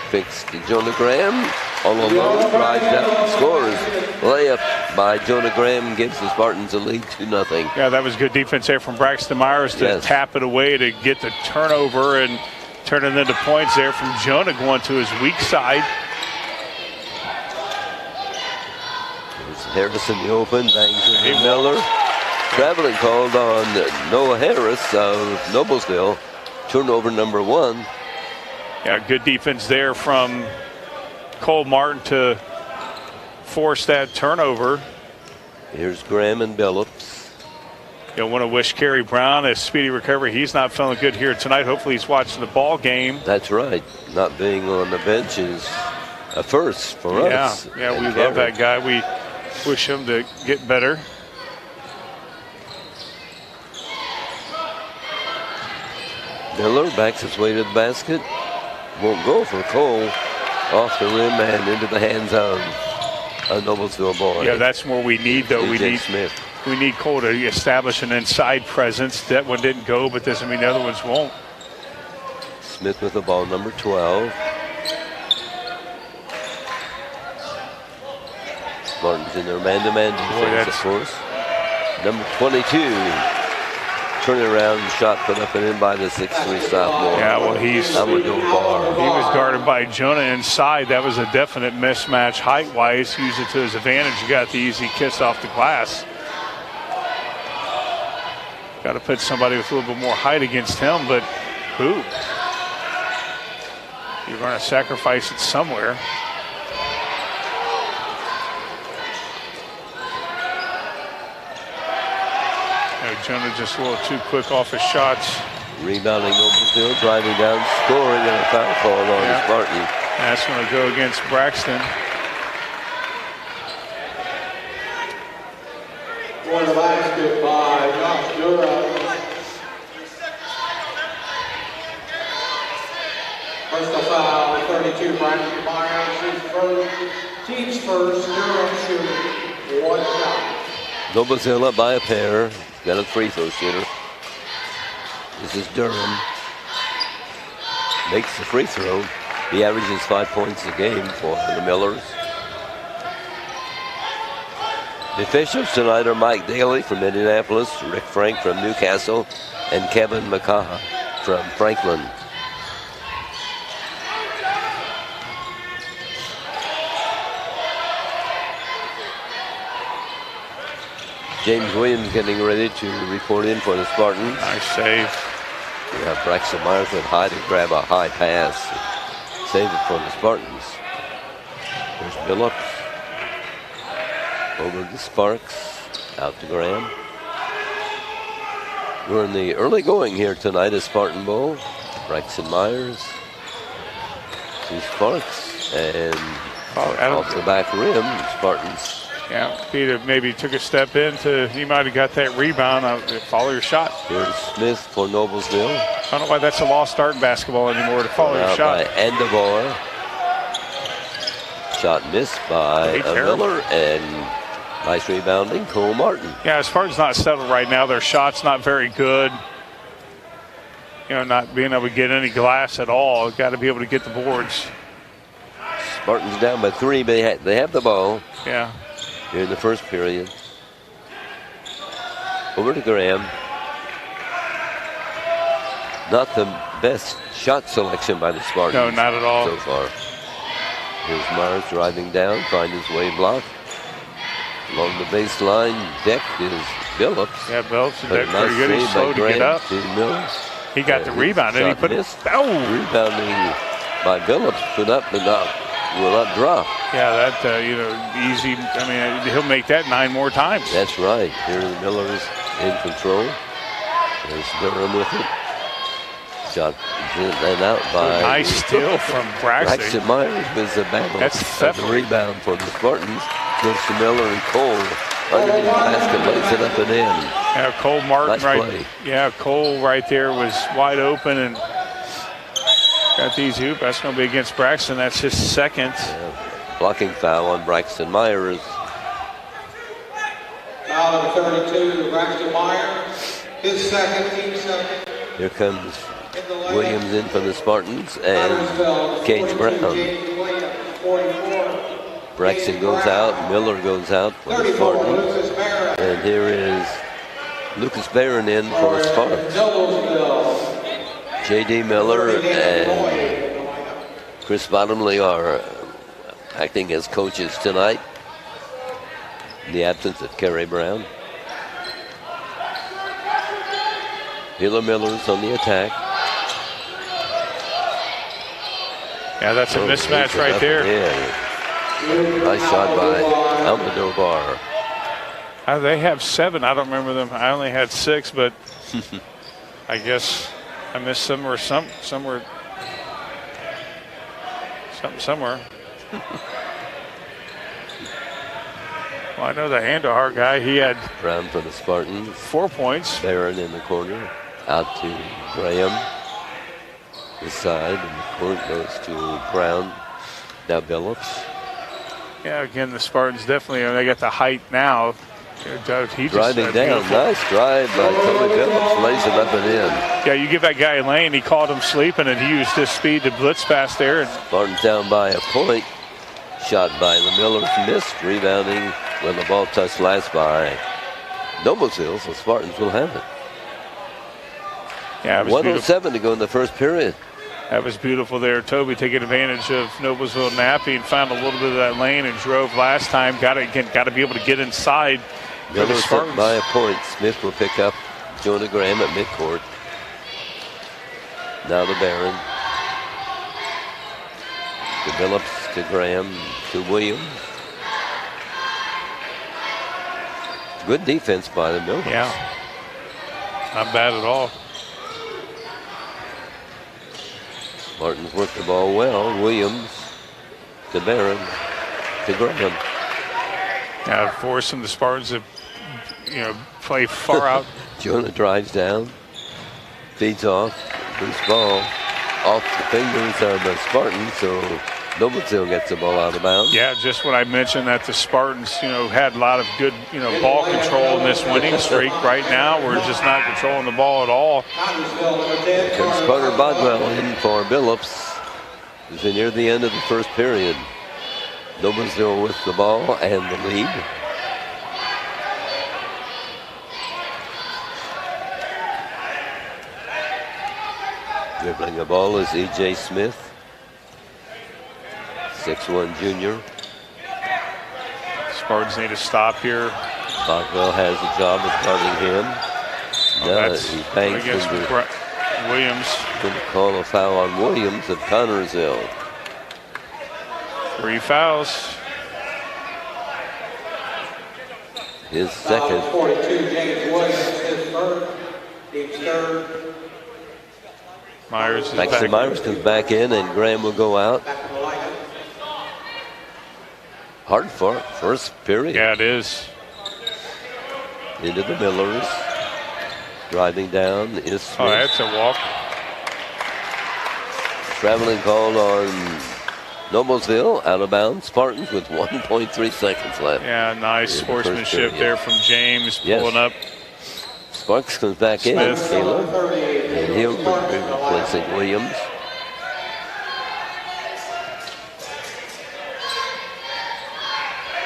Fixed to Jonah Graham. All alone. Drives out. Scores. Layup by Jonah Graham gives the Spartans a lead 2-0. Yeah, that was good defense there from Braxton Myers to tap it away to get the turnover and turn it into points there from Jonah going to his weak side. Harris in the open, bangs into Miller. Traveling called on Noah Harris of Noblesville. Turnover number 1. Yeah, good defense there from Cole Martin to force that turnover. Here's Graham and Billups. You'll want to wish Kerry Brown a speedy recovery. He's not feeling good here tonight. Hopefully he's watching the ball game. That's right. Not being on the bench is a first for us. Yeah, we love that guy. We wish him to get better. Miller backs his way to the basket. Won't go for Cole. Off the rim and into the hands of a Noblesville boy. Yeah, that's more we need, though. Smith. We need Cole to establish an inside presence. That one didn't go, but doesn't mean the other ones won't. Smith with the ball, number 12. Martin's in their man-to-man defense, of course. Number 22. Turnaround shot put up and in by the 6'3" sophomore. Yeah, well, he was guarded by Jonah inside. That was a definite mismatch height-wise. Used it to his advantage. He got the easy kiss off the glass. Got to put somebody with a little bit more height against him, but who? You're going to sacrifice it somewhere. Jonah just a little too quick off his shots. Rebounding Noblesville, driving down, scoring, and a foul call on Spartan. That's going to go against Braxton. One basket by Josh Dura. Personal foul, 32, Braxton Myers. Team's first, Durham shooting 1 shot. Noblesville up by a pair. Got a free throw shooter. This is Durham. Makes the free throw. He averages 5 points a game for the Millers. The officials tonight are Mike Daly from Indianapolis, Rick Frank from Newcastle, and Kevin McCaha from Franklin. James Williams getting ready to report in for the Spartans. Nice save. Yeah, Braxton Myers went high to grab a high pass. Save it for the Spartans. There's Billups. Over to Sparks. Out to Graham. We're in the early going here tonight at Spartan Bowl. Braxton Myers. To Sparks. And off the back rim, Spartans Yeah, if he'd have maybe took a step into, he might have got that rebound. Follow your shot. Here's Smith for Noblesville. I don't know why that's a lost start in basketball anymore, to follow your shot. By Andevar. Shot missed by Miller, and nice rebounding, Cole Martin. Yeah, Spartan's not settled right now. Their shot's not very good. You know, not being able to get any glass at all. Got to be able to get the boards. Spartan's down by 3, but they have the ball. Yeah. Here in the first period. Over to Graham. Not the best shot selection by the Spartans. No, not at all. So far. Here's Myers driving down, find his way blocked. Along the baseline, decked is Billups. Yeah, Billups decked pretty good. He's slow to get up. He got the rebound and he put it. Oh! Rebounding by Billups, put up but will not drop. Yeah, that, you know, easy. I mean, he'll make that 9 more times. That's right. Here the Millers in control. There's Durham with it. Shot and out by. Nice steal from Braxton. Braxton Myers was the battle. That's the rebound for the Spartans. Goes to Miller and Cole. Underneath the basket, lays it up and in. Yeah, Cole Martin nice play. Yeah, Cole right there was wide open and got the easy hoop. That's going to be against Braxton. That's his second. Yeah. Blocking foul on Braxton Myers. Foul number 32, Braxton Myers. His second, team second. Here comes Williams in for the Spartans and Cage Brown. Braxton goes out, Miller goes out for the Spartans. And here is Lucas Barron in for the Spartans. J.D. Miller and Chris Bottomley are acting as coaches tonight in the absence of Kerry Brown. Miller's on the attack. Yeah, that's a mismatch right there. Nice shot by Almodovar. They have 7. I don't remember them. I only had 6, but I guess I missed somewhere. Somewhere. Well, I know the Andahar guy. He had Brown for the Spartans. 4 points. Barron in the corner. Out to Graham. This side, and the point goes to Brown. Now Billups. Yeah, again, the Spartans definitely, they got the height now. He driving down, nice drive by Tony Billups, lays it up and in. Yeah, you give that guy a lane, he caught him sleeping, and he used his speed to blitz past there. And Spartans down by a point. Shot by the Millers, missed, rebounding when the ball touched last by Noblesville, so Spartans will have it. Yeah, it was 107 to go in the first period. That was beautiful there. Toby taking advantage of Noblesville napping, found a little bit of that lane and drove last time. Got to be able to get inside. Millers up by a point. Smith will pick up Jonah Graham at midcourt. Now to Barron. To Billups, to Graham, to Williams. Good defense by the Millers. Yeah, not bad at all. Martin's worked the ball well. Williams to Barron to Graham. Yeah, forcing the Spartans to, play far out. Jonah drives down, feeds off, loose ball off the fingers of the Spartans, so Noblesville gets the ball out of bounds. Yeah, just what I mentioned, that the Spartans, had a lot of good, ball control in this winning streak. Right now, we're just not controlling the ball at all. Comes Carter Bodwell in for Billups. It's near the end of the first period. Noblesville with the ball and the lead. Dribbling the ball is E.J. Smith. 6'1" junior. Spartans need to stop here. Bodwell has a job of guarding him. He banks into Williams. Going to call a foul on Williams of Connorsville. 3 fouls. His second. 42, James Williams, his third. Team's third. Myers is Myers comes back in, and Graham will go out. Hard for first period. Yeah, it is. Into the Millers. Driving down is Smith. Oh, that's a walk. Traveling call on Noblesville, out of bounds. Spartans with 1.3 seconds left. Yeah, nice sportsmanship there from James, pulling up. Sparks comes back Smith. in, Caleb, and he'll be replacing Williams.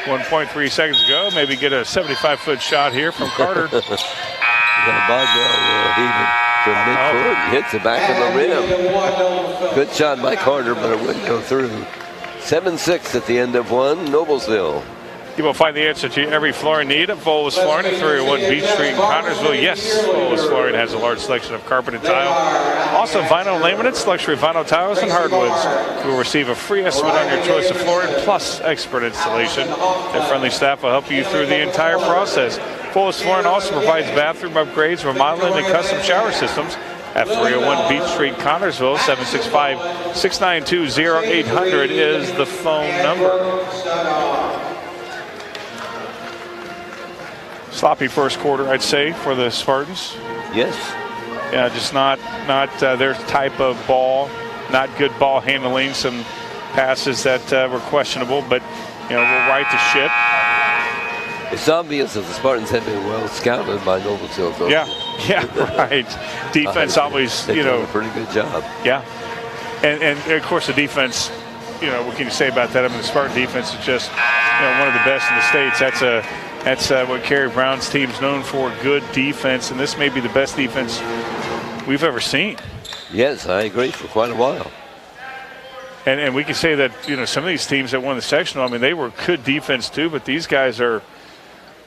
.3 seconds ago. Maybe get a 75-foot shot here from Carter. Got Boswell will heave it to midcourt and hits the back of the rim. Good shot by Carter, but it wouldn't go through. 7-6 at the end of one. Noblesville. You will find the answer to every flooring need at Volas Flooring at 301 Beach Street in Connersville. Yes, Volas Flooring has a large selection of carpet and tile. Also vinyl laminates, luxury vinyl tiles, and hardwoods. You will receive a free estimate on your choice of flooring plus expert installation. Their friendly staff will help you through the entire process. Volas Flooring also provides bathroom upgrades, remodeling, and custom shower systems at 301 Beach Street, Connersville. 765-692-0800 is the phone number. Sloppy first quarter, I'd say, for the Spartans. Yes. Yeah, just not their type of ball. Not good ball handling. Some passes that were questionable, but we'll right the ship. It's obvious that the Spartans have been well scouted by Noblesville. So yeah, right. Defense always, they've done a pretty good job. Yeah, and of course the defense. What can you say about that? I mean, the Spartan defense is just one of the best in the states. That's what Kerry Brown's team's known for, good defense, and this may be the best defense we've ever seen. Yes, I agree, for quite a while. And we can say that, some of these teams that won the sectional, I mean, they were good defense too, but these guys are,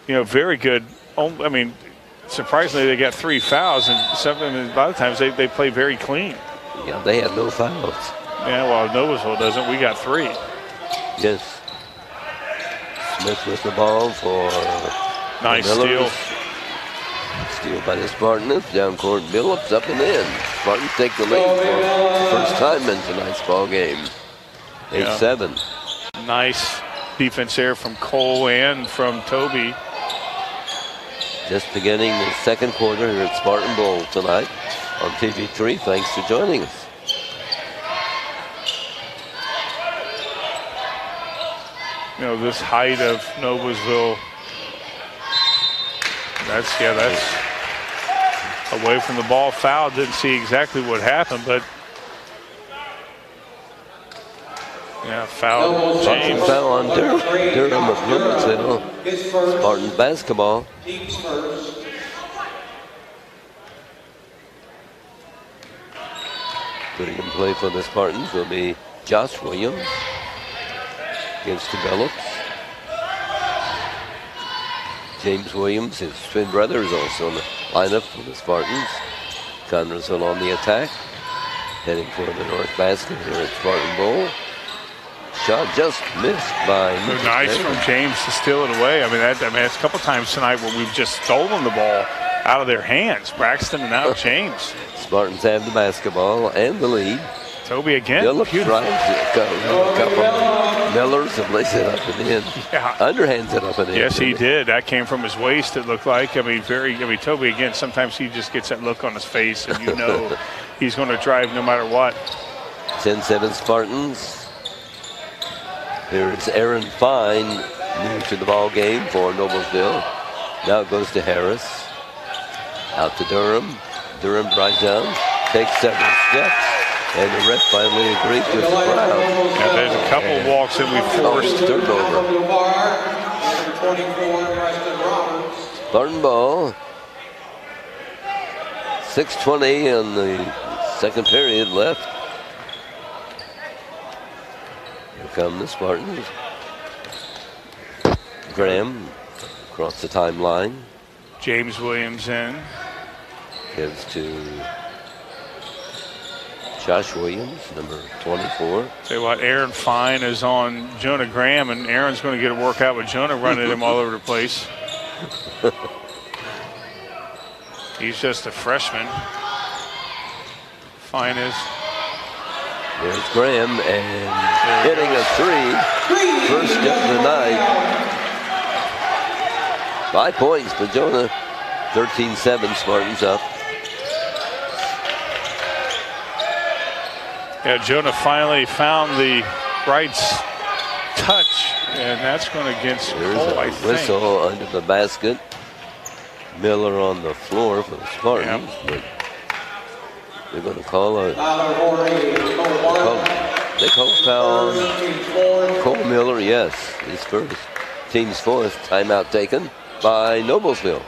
very good. I mean, surprisingly, they got 3 fouls, and a lot of times they play very clean. Yeah, they had no fouls. Yeah, well, Noblesville doesn't. We got 3. Yes. Smith with the ball for nice Millers. steal. Steal by the Spartans. Down court, Billups up and in. Spartans take the lead for the first time in tonight's ball game. 8-7. Nice defense there from Cole and from Toby. Just beginning the second quarter here at Spartan Bowl tonight on TV3. Thanks for joining us. This height of Noblesville, that's away from the ball. Foul. Didn't see exactly what happened, but foul. James. Foul on Durham of Noblesville. Spartans basketball. Putting in play for the Spartans will be Josh Williams. Against the Billups. James Williams, his twin brother, is also in the lineup for the Spartans. Connersville on the attack. Heading for the north basket here at Spartan Bowl. Shot just missed by nice from James to steal it away. I mean, it's a couple times tonight where we've just stolen the ball out of their hands. Braxton and now James. Spartans have the basketball and the lead. Toby again. Billups tries a couple of Millers and lays it up and in. Yeah. Underhands it up and in. Yes, he did. That came from his waist, it looked like. Toby, again, sometimes he just gets that look on his face, and he's going to drive no matter what. 10-7 Spartans. Here's Aaron Fine, new to the ball game for Noblesville. Now it goes to Harris. Out to Durham. Durham drives down, takes several steps. And the ref finally agreed with the crowd. And there's a couple walks that we forced. Turnover. Spartan ball. 6:20 in the second period left. Here come the Spartans. Graham across the timeline. James Williams in. Gives to Josh Williams, number 24. Say what, Aaron Fine is on Jonah Graham, and Aaron's going to get a workout with Jonah running him all over the place. He's just a freshman. Fine is. There's Graham and hitting a three. First hit of the night. 5 points for Jonah. 13-7, Spartans up. Yeah, Jonah finally found the right touch, and that's going against There's Cole, I a think. whistle under the basket. Miller on the floor for the Spartans, but they're going to call a. They call foul on Cole Miller. Yes, his first, team's fourth. Timeout taken by Noblesville.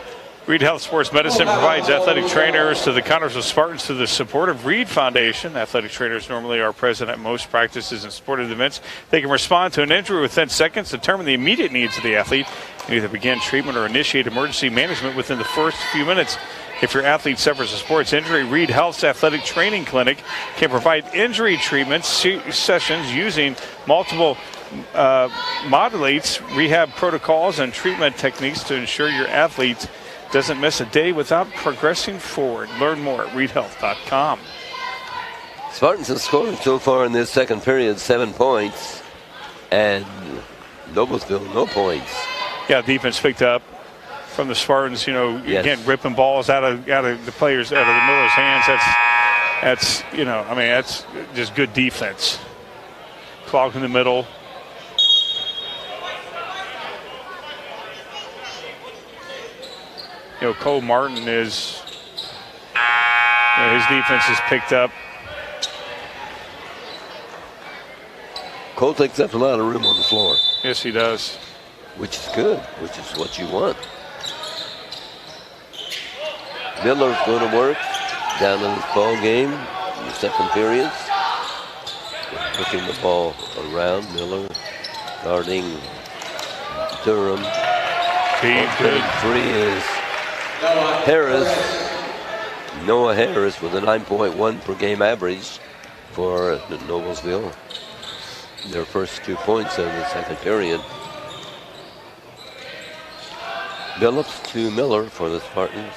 Reed Health Sports Medicine provides athletic trainers to the Connersville Spartans through the support of Reed Foundation. Athletic trainers normally are present at most practices and sporting events. They can respond to an injury within seconds, determine the immediate needs of the athlete, and either begin treatment or initiate emergency management within the first few minutes. If your athlete suffers a sports injury, Reed Health's Athletic Training Clinic can provide injury treatment sessions using multiple modulates, rehab protocols, and treatment techniques to ensure your athlete doesn't miss a day without progressing forward. Learn more at reedhealth.com. Spartans have scored so far in this second period 7 points, and Noblesville no points. Yeah, defense picked up from the Spartans. You know, again, ripping balls out of the players, out of the Miller's hands. That's you know, I mean, that's just good defense. Clog in the middle. You know, Cole Martin is, you know, his defense is picked up. Cole takes up a lot of room on the floor. Yes, he does. Which is good, which is what you want. Miller's going to work down in this ball game in the second period. Looking the ball around. Miller guarding Durham. Being good. Three is Harris. Noah Harris with a 9.1 per game average for Noblesville. Their first 2 points in the second period. Billups to Miller for the Spartans.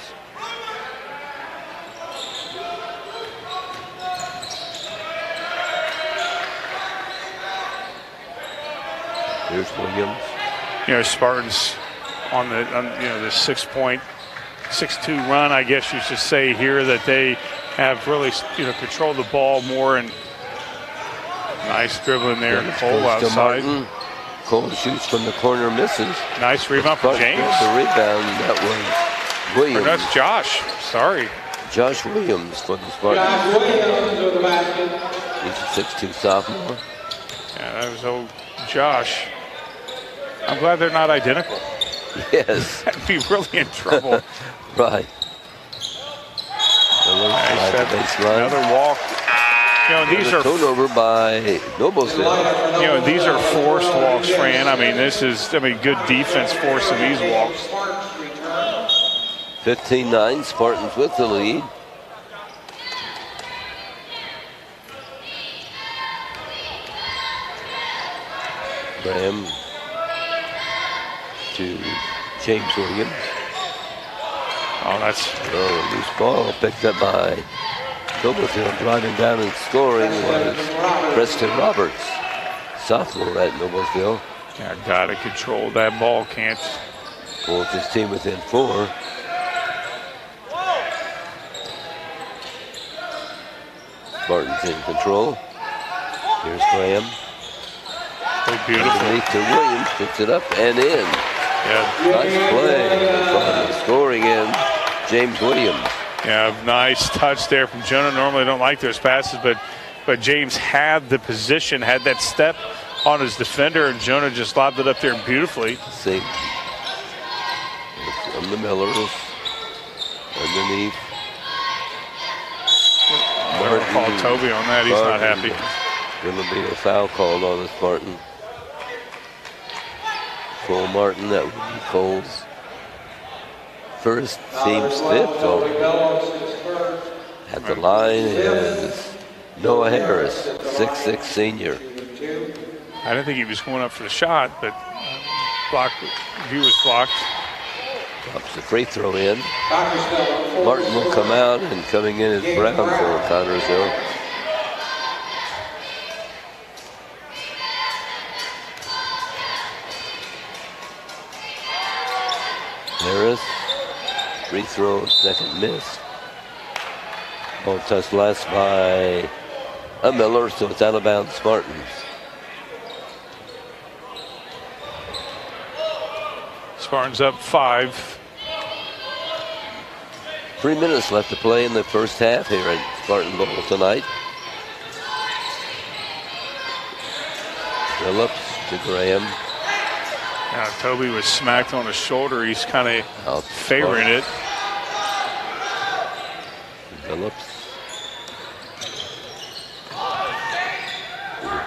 Here's Williams. You know, Spartans on the the 6-2 run, I guess you should say here, that they have really controlled the ball more, and nice dribbling there. Cole outside. Martin. Cole shoots from the corner, misses. Nice rebound for James. The rebound, that was Williams. Or that's Josh. Sorry. Josh Williams for the Spartans. Josh Williams with the basket. He's a 6'2 sophomore. Yeah, that was old Josh. I'm glad they're not identical. Yes. I'd be really in trouble. Right. Another walk. You know, these are turnover by Noblesville. You know, these are forced walks, Fran. I mean, this is good defense forcing these walks. 15-9, Spartans with the lead. Graham to James Williams. Oh, that's a loose ball picked up by Noblesville. Driving down and scoring was Preston Roberts, sophomore at Noblesville. Yeah, gotta control that ball. Can't. Pulls his team within 4. Spartans in control. Here's Graham. So beautiful. Underneath to Williams, puts it up and in. Yeah. Nice play. Scoring in James Williams. Yeah, nice touch there from Jonah. Normally don't like those passes, but James had the position, had that step on his defender, and Jonah just lobbed it up there beautifully. See. From the Millers. Underneath. Never called Toby on that. He's not happy. Going to be a foul called on the Spartan. Cole Martin, that would be Cole's first, team's fifth. At the line is Noah Harris, 6'6" senior. I didn't think he was going up for the shot, but view was blocked. Drops the free throw in. Martin will come out, and coming in is Brown for Connersville. Harris, free throw, second miss. Ball touched last by a Miller, so it's out of bounds, Spartans. Spartans up 5. 3 minutes left to play in the first half here at Spartan Bowl tonight. Phillips to Graham. Now, Toby was smacked on the shoulder. He's kind of favoring it. Phillips.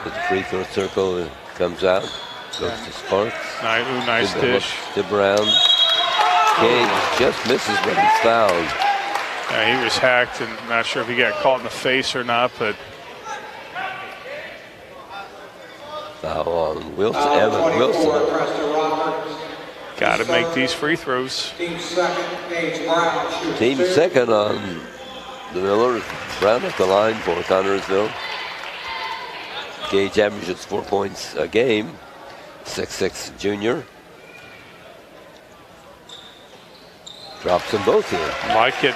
With the free throw circle, comes out. Goes to Sparks. Nice dish. To Brown. Gage just misses, but he's fouled. Yeah, he was hacked, and not sure if he got caught in the face or not, but Foul on Wilson. Evan Wilson. got to make these free throws. Team second, Gage Brown. shoots Team 2. second on the Millers. Brown at the line for Connersville. Gage averages 4 points a game. 6'6" junior. Drops them both here. Like it.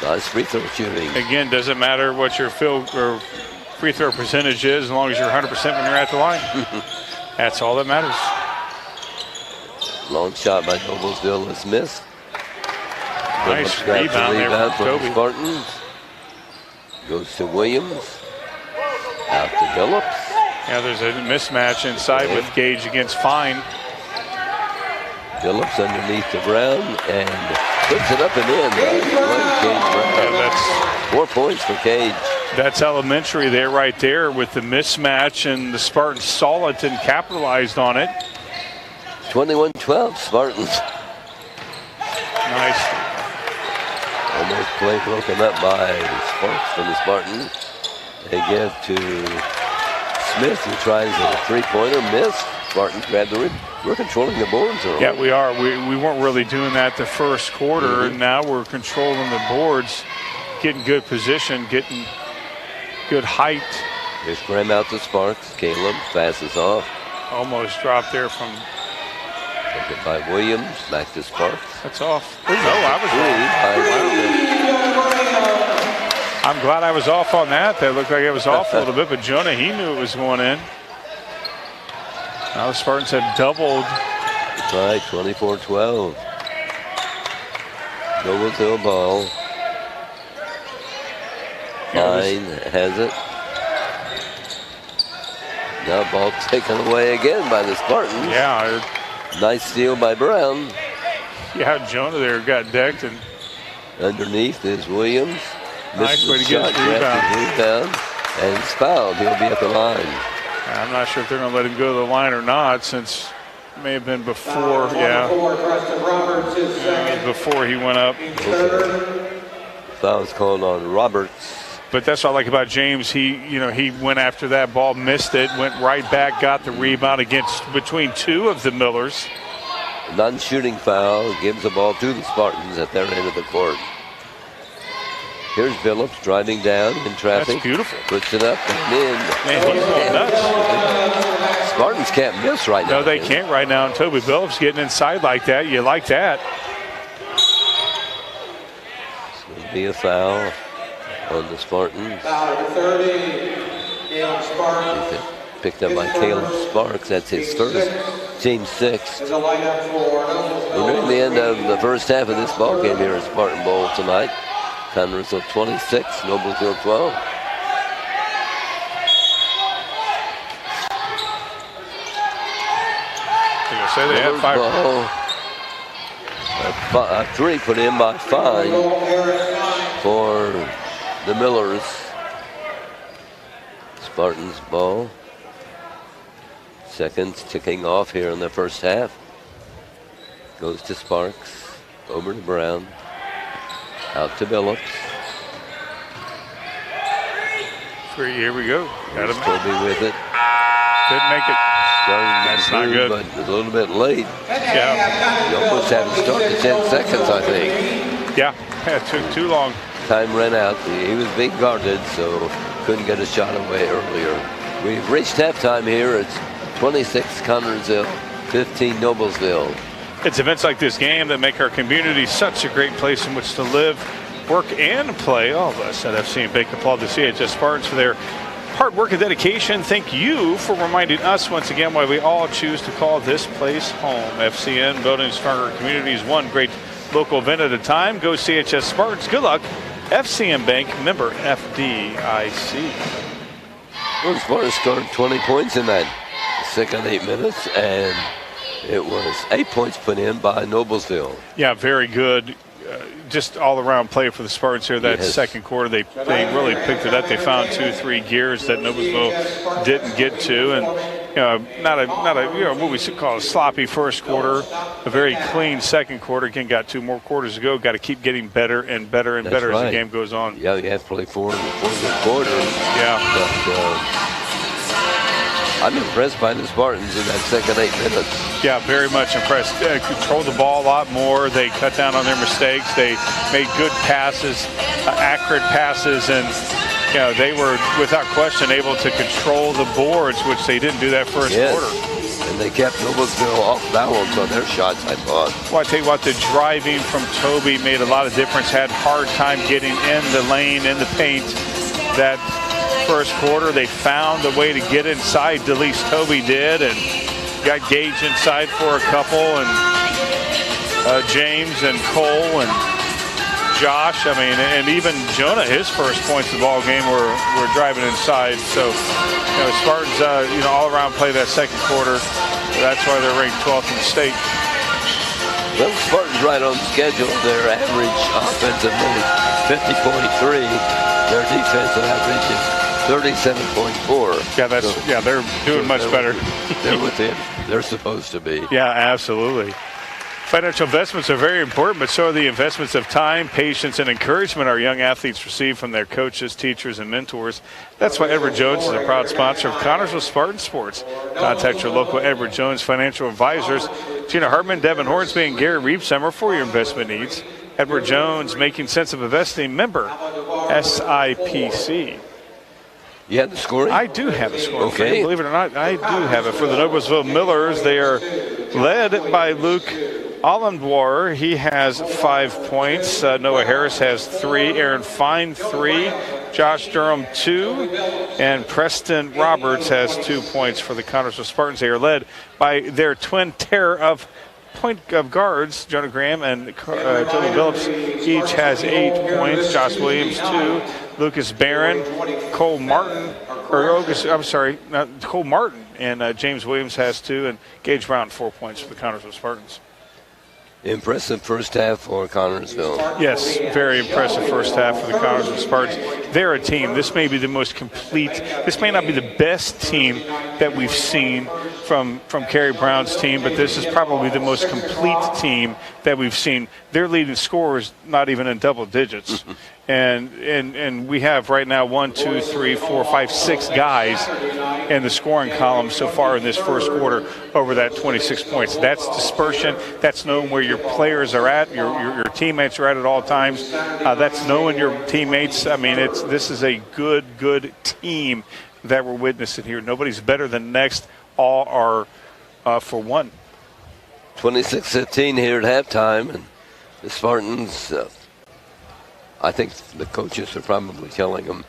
Nice free throw shooting. Again, doesn't matter what your field or free throw percentage is, as long as you're 100% when you're at the line. That's all that matters. Long shot by Noblesville is missed. Nice Phillips grabs the rebound there from for the Toby. Spartans. Goes to Williams. Out to Phillips. Yeah, there's a mismatch inside with Gage against Fine. Phillips underneath to Brown and puts it up and in. Gage Brown. Yeah, that's 4 points for Gage. That's elementary there, right there, with the mismatch, and the Spartans saw it and capitalized on it. 21-12 Spartans. Nice. Almost play broken up by Sparks from the Spartans. They give to Smith, who tries a three-pointer, missed. Spartans grab the rebound. We're controlling the boards early. Yeah, we are. We weren't really doing that the first quarter, and now we're controlling the boards, getting good position, getting good height. Here's Graham out to Sparks. Caleb passes off. Almost dropped there from. Taken by Williams. Back to Sparks. That's off. Oh, no, I was wrong. I'm glad I was off on that. That looked like it was off a little bit, but Jonah, he knew it was going in. Now the Spartans have doubled. That's right, 24-12. Noblesville ball. Fine has it. Now ball taken away again by the Spartans. Yeah. Nice steal by Brown. Yeah, Jonah there got decked. And underneath is Williams. nice way to get his rebound. And he's fouled. He'll be at the line. I'm not sure if they're going to let him go to the line or not, since it may have been before. Yeah. Before he went up. Foul's called on Roberts. But that's what I like about James. He went after that ball, missed it, went right back, got the rebound between two of the Millers. Non-shooting foul, gives the ball to the Spartans at their end of the court. Here's Phillips driving down in traffic. That's beautiful. Puts it up and in. Man, he's going nuts. Spartans can't miss right now. No, they can't right now. And Toby Phillips getting inside like that. You like that. It's going to be a foul on the Spartans. Foul number 30, Caleb Sparks. Picked up by Caleb Sparks. That's his first. Team 6. There's a lineup for Noblesville. We're nearing the end of the first half of this ball game here at Spartan Bowl tonight. Connersville 26, Noblesville 12. Say they had 5. A three put in by Fine for the Millers. Spartans ball. Seconds ticking off here in the first half. Goes to Sparks. Over to Brown. Out to Phillips. Here we go. Got him. Toby with it. Couldn't make it. That's not good. But a little bit late. Yeah. You almost had to start to 10 seconds, I think. Yeah. It took too long. Time ran out. He was being guarded, so couldn't get a shot away earlier. We've reached halftime here. It's 26 Connersville, 15 Noblesville. It's events like this game that make our community such a great place in which to live, work, and play. All of us at FCN Bank applaud the CHS Spartans for their hard work and dedication. Thank you for reminding us once again why we all choose to call this place home. FCN, building stronger communities, one great local event at a time. Go CHS Spartans. Good luck. FCN Bank, member FDIC. Well, Spartans scored 20 points in that second 8 minutes, and it was 8 points put in by Noblesville. Yeah, very good. Just all-around play for the Spartans here. That second quarter, they really picked it up. They found 2-3 gears that Noblesville didn't get to, and not a what we should call a sloppy first quarter. A very clean second quarter. Again, got 2 more quarters to go. Got to keep getting better and better and better as the game goes on. Yeah, you have to play four good quarters. Yeah, but I'm impressed by the Spartans in that second 8 minutes. Yeah, very much impressed. Controlled the ball a lot more. They cut down on their mistakes. They made good passes, accurate passes, and they were without question able to control the boards, which they didn't do that first quarter. And they kept Noblesville off balance on their shots, I thought. Well, I tell you what, the driving from Toby made a lot of difference. Had hard time getting in the lane, in the paint. That first quarter, they found a way to get inside. At least Toby did, and got Gage inside for a couple, and James and Cole and Josh. I mean, and even Jonah, his first points of the ball game were driving inside. So, Spartans, all around play that second quarter. That's why they're ranked 12th in the state. Well, Spartans right on schedule. Their average offensive minute 50.3. Their defensive average is 37.4. Yeah, they're doing much better. They're within. They're supposed to be. Yeah, absolutely. Financial investments are very important, but so are the investments of time, patience, and encouragement our young athletes receive from their coaches, teachers, and mentors. That's why Edward Jones is a proud sponsor of Connersville Spartan Sports. Contact your local Edward Jones financial advisors, Gina Hartman, Devin Hornsby, and Gary Reeves-Summer for your investment needs. Edward Jones, making sense of investing, member SIPC. You have the scoring? I do have the scoring. Okay. Believe it or not, I do have it. For the Noblesville Millers, they are led by Luke Allendwarer. He has 5 points. Noah Harris has 3. Aaron Fine, 3. Josh Durham, 2. And Preston Roberts has 2 points for the Connersville Spartans. They are led by their twin terror of point of guards, Jonah Graham and Tony Phillips. Each has 8 points. Josh Williams, 2. Lucas Barron, Cole Martin, Cole Martin, and James Williams has 2, and Gage Brown 4 points for the Connersville Spartans. Impressive first half for Connersville. Yes, very impressive first half for the Connersville Spartans. They're a team. This may be the most complete. This may not be the best team that we've seen from Kerry Brown's team, but this is probably the most complete team that we've seen. Their leading scorer is not even in double digits. And we have right now 1, 2, 3, 4, 5, 6 guys in the scoring column so far in this first quarter over that 26 points. That's dispersion. That's knowing where your players are at, your teammates are at all times. That's knowing your teammates. I mean, this is a good team that we're witnessing here. Nobody's better than next. All are for one. 26-15 here at halftime, and the Spartans. I think the coaches are probably telling them,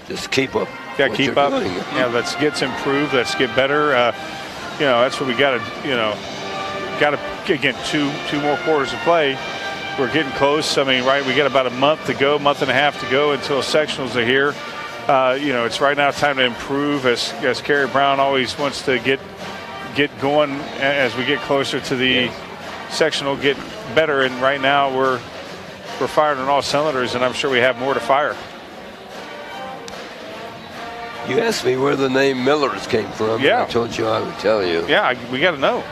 just keep up. Yeah, keep up. Doing. Yeah, let's get improved. Let's get better. That's what we got to. Again, two more quarters to play. We're getting close. I mean, right? We got about a month to go, month and a half to go until sectionals are here. It's right now time to improve. As Kerry Brown always wants to get going as we get closer to the sectional, get better. And right now we're firing on all cylinders, and I'm sure we have more to fire. You asked me where the name Millers came from. Yeah. I told you I would tell you. Yeah, we got to know.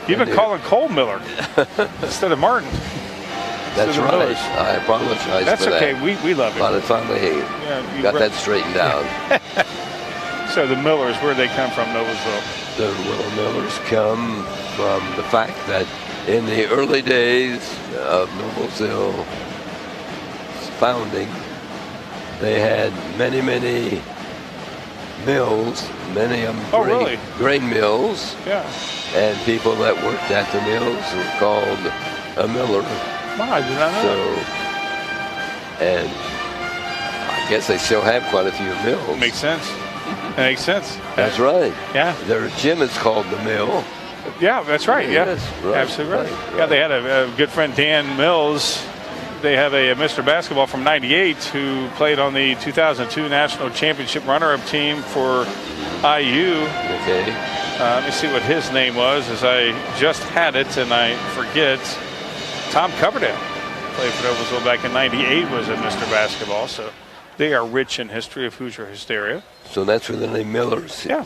You've been calling Cole Miller instead of Martin. That's right. Millers. I apologize That's for okay. that. We love it. But I finally got that straightened out. So the Millers, where they come from, Noblesville? The Millers come from the fact that in the early days of Noblesville's founding, they had many mills, many of them Oh, really? grain mills, Yeah. and people that worked at the mills were called a miller. Wow, I did not know So, and I guess they still have quite a few mills. that. Makes sense. That makes sense. That's right. Yeah. Their gym is called the Mill. Yeah, that's right. Yeah, Yes, right, absolutely right. right, Yeah, right. they had a good friend, Dan Mills. They have a Mr. Basketball from '98 who played on the 2002 National Championship runner-up team for IU. Okay. Let me see what his name was, as I just had it and I forget. Tom Coverdale played for Noblesville back in '98, was a Mr. Basketball. So they are rich in history of Hoosier hysteria. So that's where the name Millers Yeah,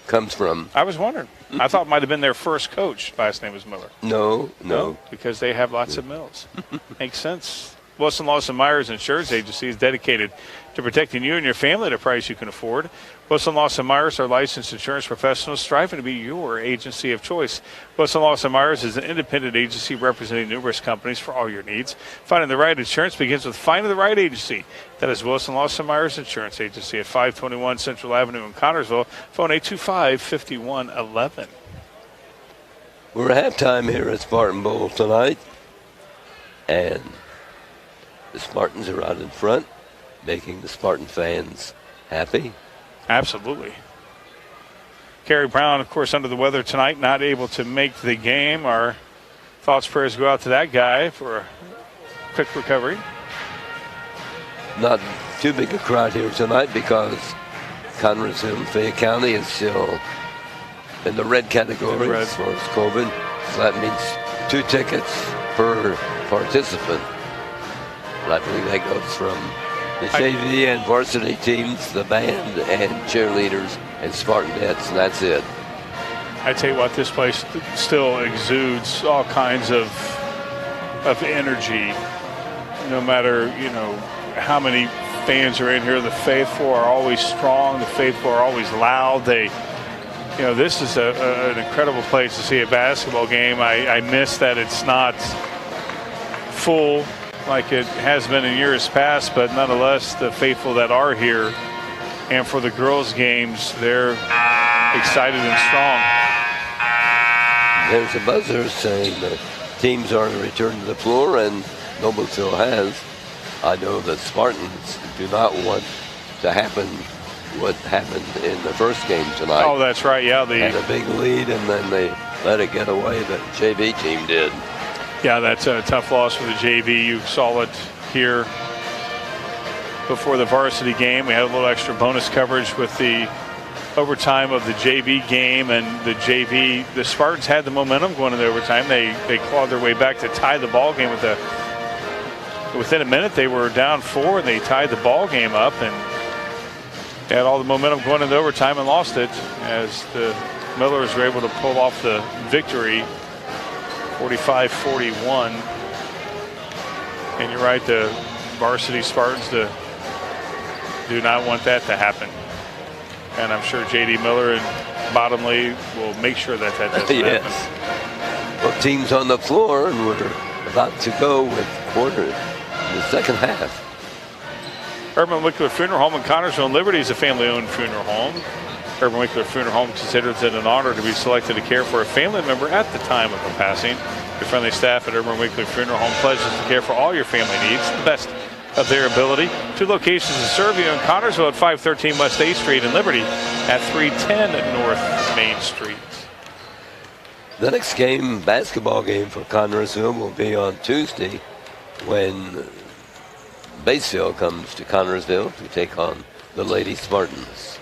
comes from. I was wondering. I thought it might have been their first coach. Last name was Miller. No. Because they have lots of mills. Makes sense. Wilson Lawson Myers Insurance Agency is dedicated to protecting you and your family at a price you can afford. Wilson Lawson Myers are licensed insurance professionals striving to be your agency of choice. Wilson Lawson Myers is an independent agency representing numerous companies for all your needs. Finding the right insurance begins with finding the right agency. That is Wilson Lawson Myers Insurance Agency at 521 Central Avenue in Connersville. Phone 825-5111. We're at halftime here at Spartan Bowl tonight. And the Spartans are out in front, making the Spartan fans happy. Absolutely. Kerry Brown, of course, under the weather tonight, not able to make the game. Our thoughts, prayers go out to that guy for a quick recovery. Not too big a crowd here tonight because Connersville and Fayette County is still in the red category Red. as far as COVID. So that means 2 tickets per participant. And I believe that goes from the JV and varsity teams, the band, and cheerleaders and Spartanettes, and that's it. I tell you what, this place still exudes all kinds of energy. No matter, how many fans are in here, the faithful are always strong. The faithful are always loud. This is an incredible place to see a basketball game. I miss that it's not full like it has been in years past, but nonetheless, the faithful that are here, and for the girls' games, they're excited and strong. There's a buzzer saying the teams are to return to the floor, and Noblesville has. I know the Spartans do not want to happen what happened in the first game tonight. Oh, that's right. Yeah, Had a big lead, and then they let it get away. The JV team did. Yeah, that's a tough loss for the JV. You saw it here before the varsity game. We had a little extra bonus coverage with the overtime of the JV game, and the Spartans had the momentum going into overtime. They clawed their way back to tie the ball game within a minute. They were down 4, and they tied the ball game up, and they had all the momentum going into overtime and lost it as the Millers were able to pull off the victory, 45-41. And you're right, the varsity Spartans do not want that to happen. And I'm sure J.D. Miller and Bottomley will make sure that doesn't Yes. happen. Well, team's on the floor, and we're about to go with the second half. Urban Wickler Funeral Home in Connersville and Liberty is a family-owned funeral home. Urban Wickler Funeral Home considers it an honor to be selected to care for a family member at the time of a passing. Your friendly staff at Urban Wickler Funeral Home pledges to care for all your family needs to the best of their ability. 2 locations to serve you in Connersville at 513 West 8th Street and Liberty at 310 North Main Street. The next basketball game for Connersville, will be on Tuesday when Batesville comes to Connersville to take on the Lady Spartans.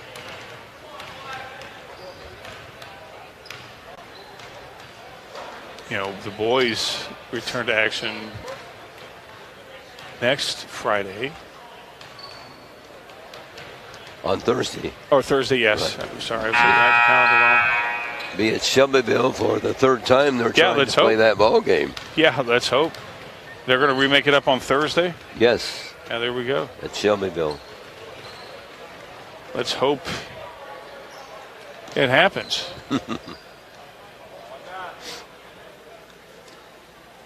The boys return to action next Friday. On Thursday. Or Thursday, yes. Right. I'm sorry, I was looking at the calendar wrong. Be at Shelbyville for the 3rd time they're trying let's to play hope. that ball game. Yeah, let's hope. They're going to remake it up on Thursday? Yes, Yeah, there we go. at Shelbyville. Let's hope it happens.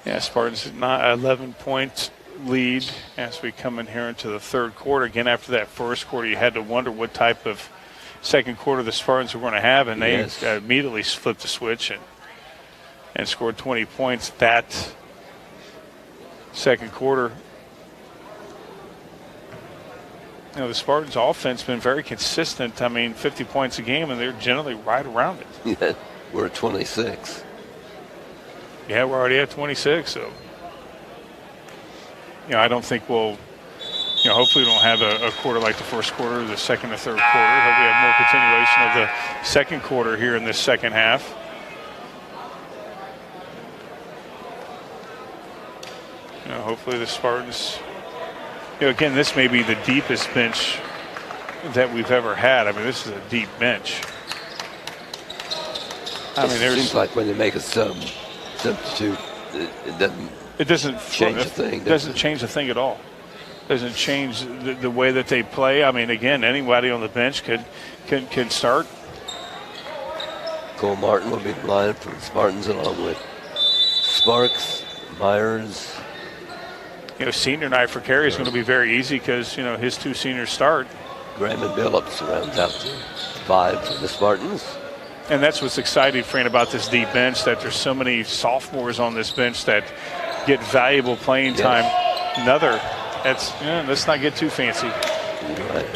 Yeah, Spartans 11-point lead as we come in here into the 3rd quarter. Again, after that first quarter, you had to wonder what type of second quarter the Spartans were going to have, and they Yes. immediately flipped the switch and scored 20 points that second quarter. You know, the Spartans' offense has been very consistent. I mean, 50 points a game, and they're generally right around it. Yeah, we're at 26. Yeah, we're already at 26, so I don't think we'll. Hopefully we don't have a quarter like the first quarter, the second or third quarter. Hope we have more continuation of the second quarter here in this second half. Hopefully the Spartans. Again, this may be the deepest bench that we've ever had. I mean, this is a deep bench. I mean, It seems like when they make a substitute, it doesn't change a thing. It doesn't change a thing at all. Doesn't change the way that they play. I mean, again, anybody on the bench can start. Cole Martin will be the line for the Spartans along with Sparks, Myers. Senior night for Carey is going to be very easy because, his two seniors start. Graham and Billups rounds out to 5 for the Spartans. And that's what's exciting, Fran, about this deep bench, that there's so many sophomores on this bench that get valuable playing time. Let's not get too fancy. Right.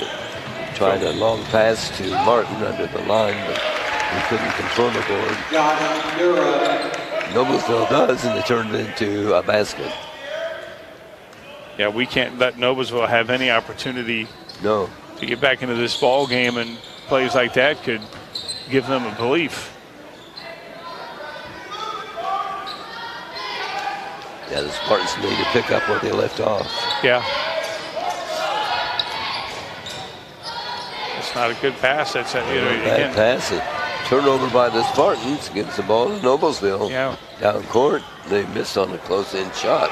Tried a long pass to Martin under the line, but he couldn't control the board. Noblesville does, and they turned it into a basket. Yeah, we can't let Noblesville have any opportunity to get back into this ball game, and plays like that could give them a belief. Yeah, the Spartans need to pick up where they left off. Yeah. It's not a good pass. That's bad pass. A turnover by the Spartans gives the ball to Noblesville. Yeah. Down court, they missed on a close-in shot.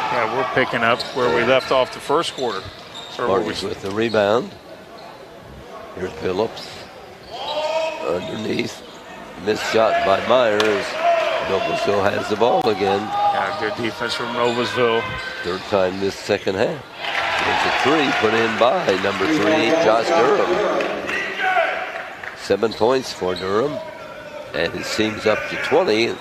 Yeah, we're picking up where we left off the first quarter. Spartans with the rebound. Here's Phillips. Underneath. Missed shot by Myers. Noblesville has the ball again. Yeah, good defense from Noblesville. Third time this second half. There's a three put in by number 3, Josh Durham. 7 points for Durham. And his team's up to 20.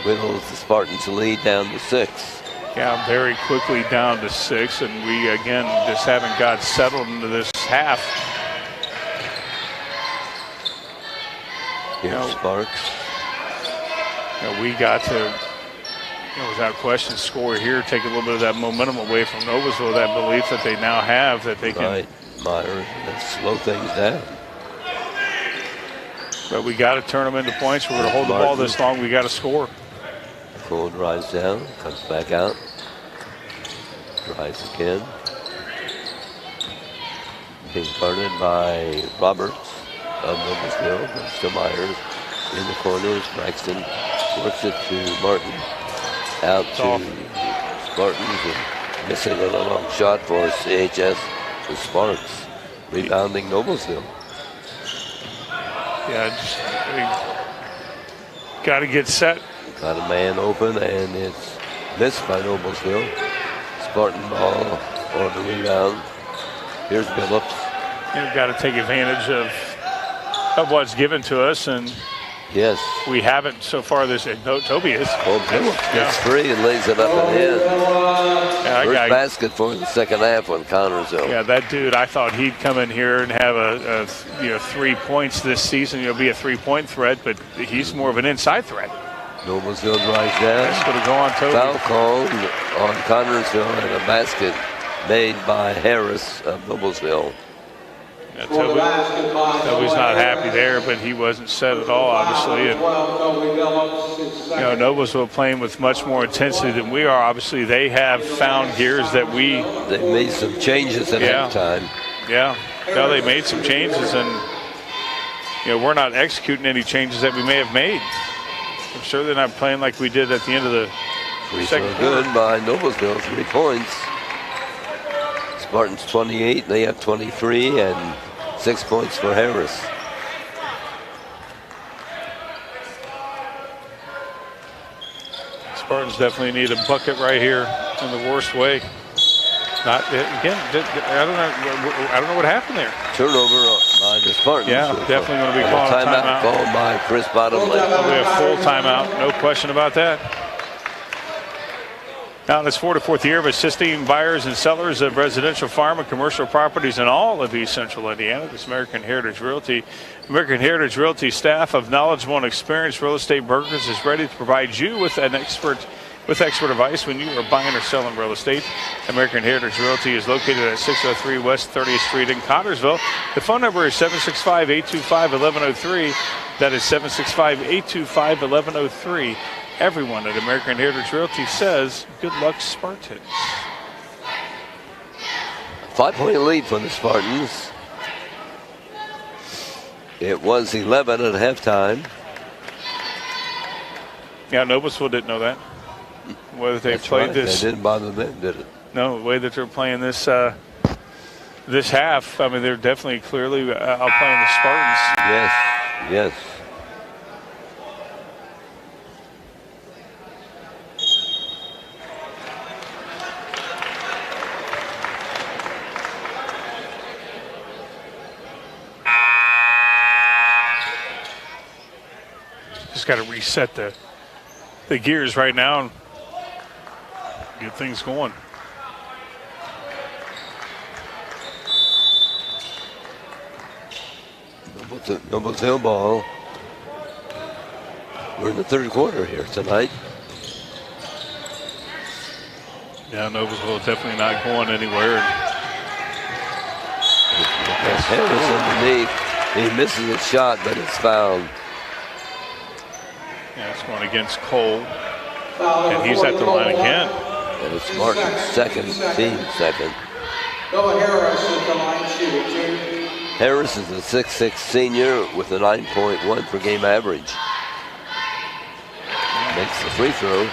Whittles the Spartans lead down to 6. Yeah, very quickly down to 6, and we again just haven't got settled into this half. Here's Sparks. We got to, without question, score here, take a little bit of that momentum away from Noblesville, that belief that they now have that they can. Right, Myers, let's slow things down. But we got to turn them into points. We're going to hold the ball this long. We got to score. Cole drives down, comes back out, drives again. Being guarded by Roberts of Noblesville. Goes to Myers in the corners. Braxton works it to Martin. Out to Spartans, and missing a long shot for CHS. The Sparks rebounding Noblesville. Yeah, got to get set. Got a man open, and it's missed by Noblesville. Spartan ball on the rebound. Here's Billups. We've got to take advantage of what's given to us, and yes, we haven't so far. Toby is. Billups gets free and lays it up and in. First basket for the second half on Connersville. Yeah, that dude, I thought he'd come in here and have a 3 points this season. Be a 3-point threat, but he's more of an inside threat. Noblesville drives down. That's going to go on Toby. Foul called on Connersville, and a basket made by Harris of Noblesville. Yeah, Toby's not happy there, but he wasn't set at all, obviously. And, Noblesville playing with much more intensity than we are. Obviously, they have found gears that They've made some changes at halftime. Yeah. No, they made some changes, and, we're not executing any changes that we may have made. I'm sure they're not playing like we did at the end of the second quarter. Good by Noblesville, 3 points. Spartans 28, they have 23, and 6 points for Harris. Spartans definitely need a bucket right here in the worst way. Not again. I don't know what happened there. Turnover by the Spartans. Yeah, definitely going to be called a timeout. Called by Chris Bottomley. It'll be a full timeout, no question about that. Now in its 4th year of assisting buyers and sellers of residential, farm, and commercial properties in all of East Central Indiana, this American Heritage Realty staff of knowledgeable and experienced real estate brokers is ready to provide you with expert advice when you are buying or selling real estate. American Heritage Realty is located at 603 West 30th Street in Connersville. The phone number is 765-825-1103. That is 765-825-1103. Everyone at American Heritage Realty says, good luck, Spartans. 5-point lead for the Spartans. It was 11 at halftime. Yeah, Noblesville didn't know that. Whether they That's played right. this. That didn't bother them, did it? No, the way that they're playing this this half, I mean, they're definitely clearly outplaying the Spartans. Yes. Just got to reset the gears right now and get things going. Noblesville ball. We're in the 3rd quarter here tonight. Yeah, Noblesville definitely not going anywhere. Harris underneath. He misses a shot, but it's fouled. Yeah, it's going against Cole. And he's at the line again. And it's Martin's team second. Noah Harris at the line shooting. Harris is a 6'6" senior with a 9.1 per game average. Makes the free throw.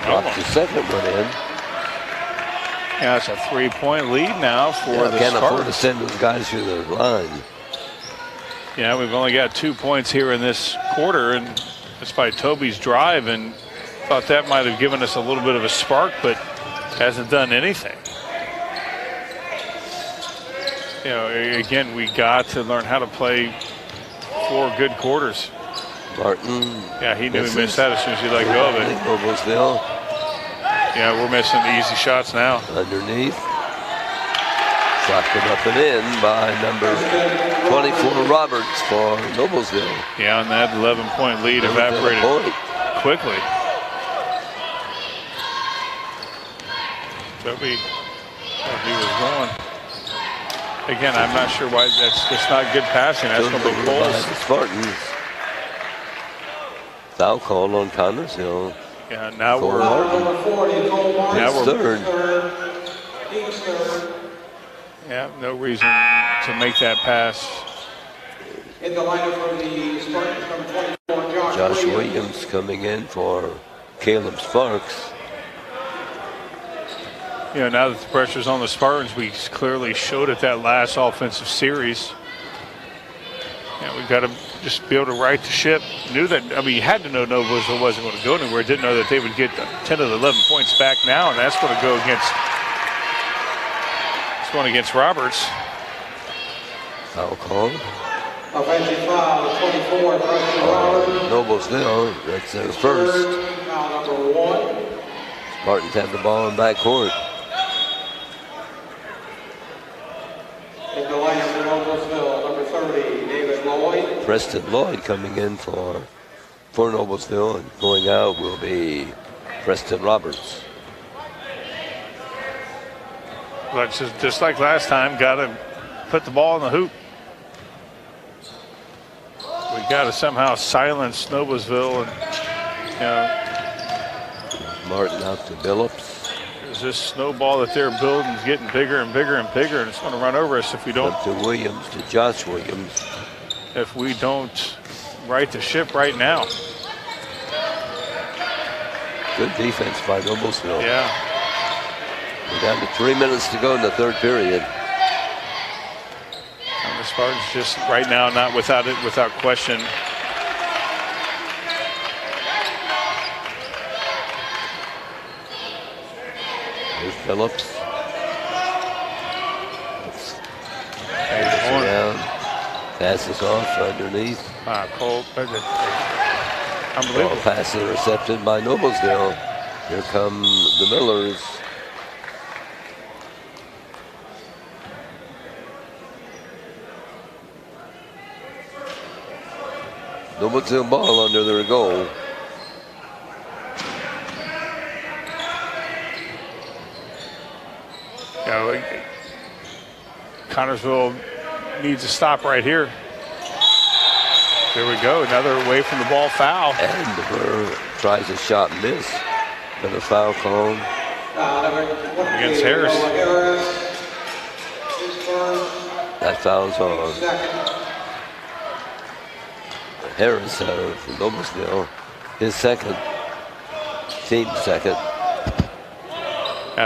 Dropped the second one in. Yeah, it's a 3-point lead now for the can't afford to Spartans. send those guys through the line. Yeah, we've only got 2 points here in this quarter, and that's by Toby's drive, and thought that might have given us a little bit of a spark, but hasn't done anything. You know, again, we got to learn how to play 4 good quarters. Martin. Yeah, he knew he missed that as soon as he let go of it. Noblesville. Yeah, we're missing the easy shots now. Underneath. Shot it up and in by number 24, Roberts, for Noblesville. Yeah, and that 11-point lead evaporated quickly. Toby was going. Again, I'm not sure why it's not good passing. That's going to be Cole's. The Spartans. Foul call on Connersville. Yeah, now Cole we're Martin. Third. Yeah, no reason to make that pass. In the lineup for the Spartans, number 24, Josh Williams coming in for Caleb Sparks. You know, now that the pressure's on the Spartans, we clearly showed it that last offensive series. Yeah, we've got to just be able to right the ship. Knew that, I mean, you had to know Noblesville wasn't going to go anywhere. Didn't know that they would get 10 of the 11 points back now, and that's going to go against, it's going against Roberts. Foul call. Offensive foul, 24, Preston Roberts. Noblesville, that's their first. Foul number 1. Spartans have the ball in backcourt. In the lineup for Noblesville, number 30, David Lloyd. Preston Lloyd coming in for Noblesville, and going out will be Preston Roberts. But just like last time, got to put the ball in the hoop. We got to somehow silence Noblesville, and Martin out to Billups. There's this snowball that they're building is getting bigger and bigger and bigger, and it's going to run over us if we don't. Up to Williams, to Josh Williams. If we don't right the ship right now. Good defense by Noblesville. Yeah. We're down to 3 minutes to go in the third period. And the Spartans just right now not without question. Here's Phillips. Around. Passes off underneath. Cole, unbelievable. Ball pass intercepted by Noblesville. Here come the Millers. Noblesville ball under their goal. Connorsville needs a stop right here. There we go, another away from the ball foul. And the Burr tries a shot and miss. But a foul called against Harris. That foul's on. Harris from Noblesville, his second, team second.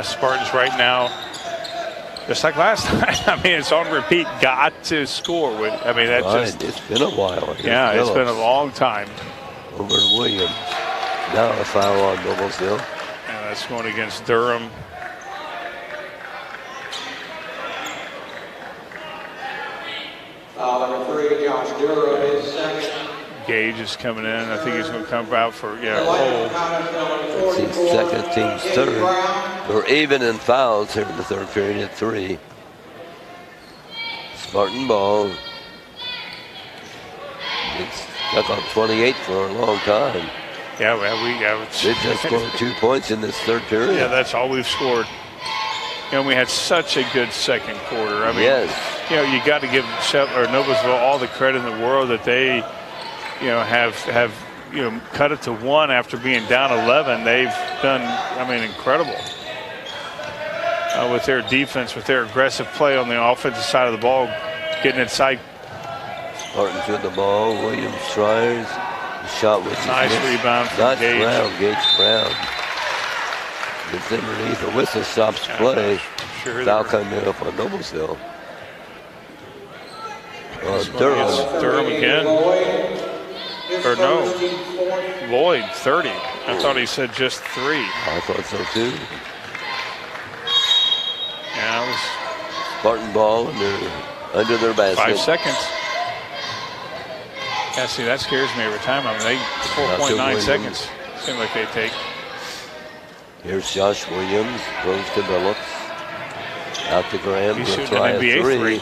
Spartans right now, just like last time. I mean, it's on repeat. Got to score. I mean, that's right. just. It's been a while. Yeah, it's been a long time. Over to Williams. Now a foul on Noblesville. And that's going against Durham. Foul number 3, Josh Durham is second. Gage is coming in. I think he's going to come out for Cole. That's his second, team's third. We're even in fouls here in the third period at 3. Spartan ball. It's stuck on 28 for a long time. Yeah, They just scored 2 points in this third period. Yeah, that's all we've scored. We had such a good second quarter. I mean, yes. You got to give Noblesville all the credit in the world that they, have cut it to 1 after being down 11. They've done, incredible with their defense, with their aggressive play on the offensive side of the ball, getting inside. Spartans with the ball. Williams tries. The shot was nice rebound from Gage. Gage Brown. It's underneath. A whistle stops play. Foul coming up on Noblesville. Durham again. Or no. Lloyd, 30. I thought he said just 3. I thought so too. Yeah, it was Spartan ball under their basket. 5 seconds. Yeah, see, that scares me every time. 4.9 seconds. Seems like they take. Here's Josh Williams. Goes to Phillips. Out to Graham. He's He'll shooting try an a NBA 3.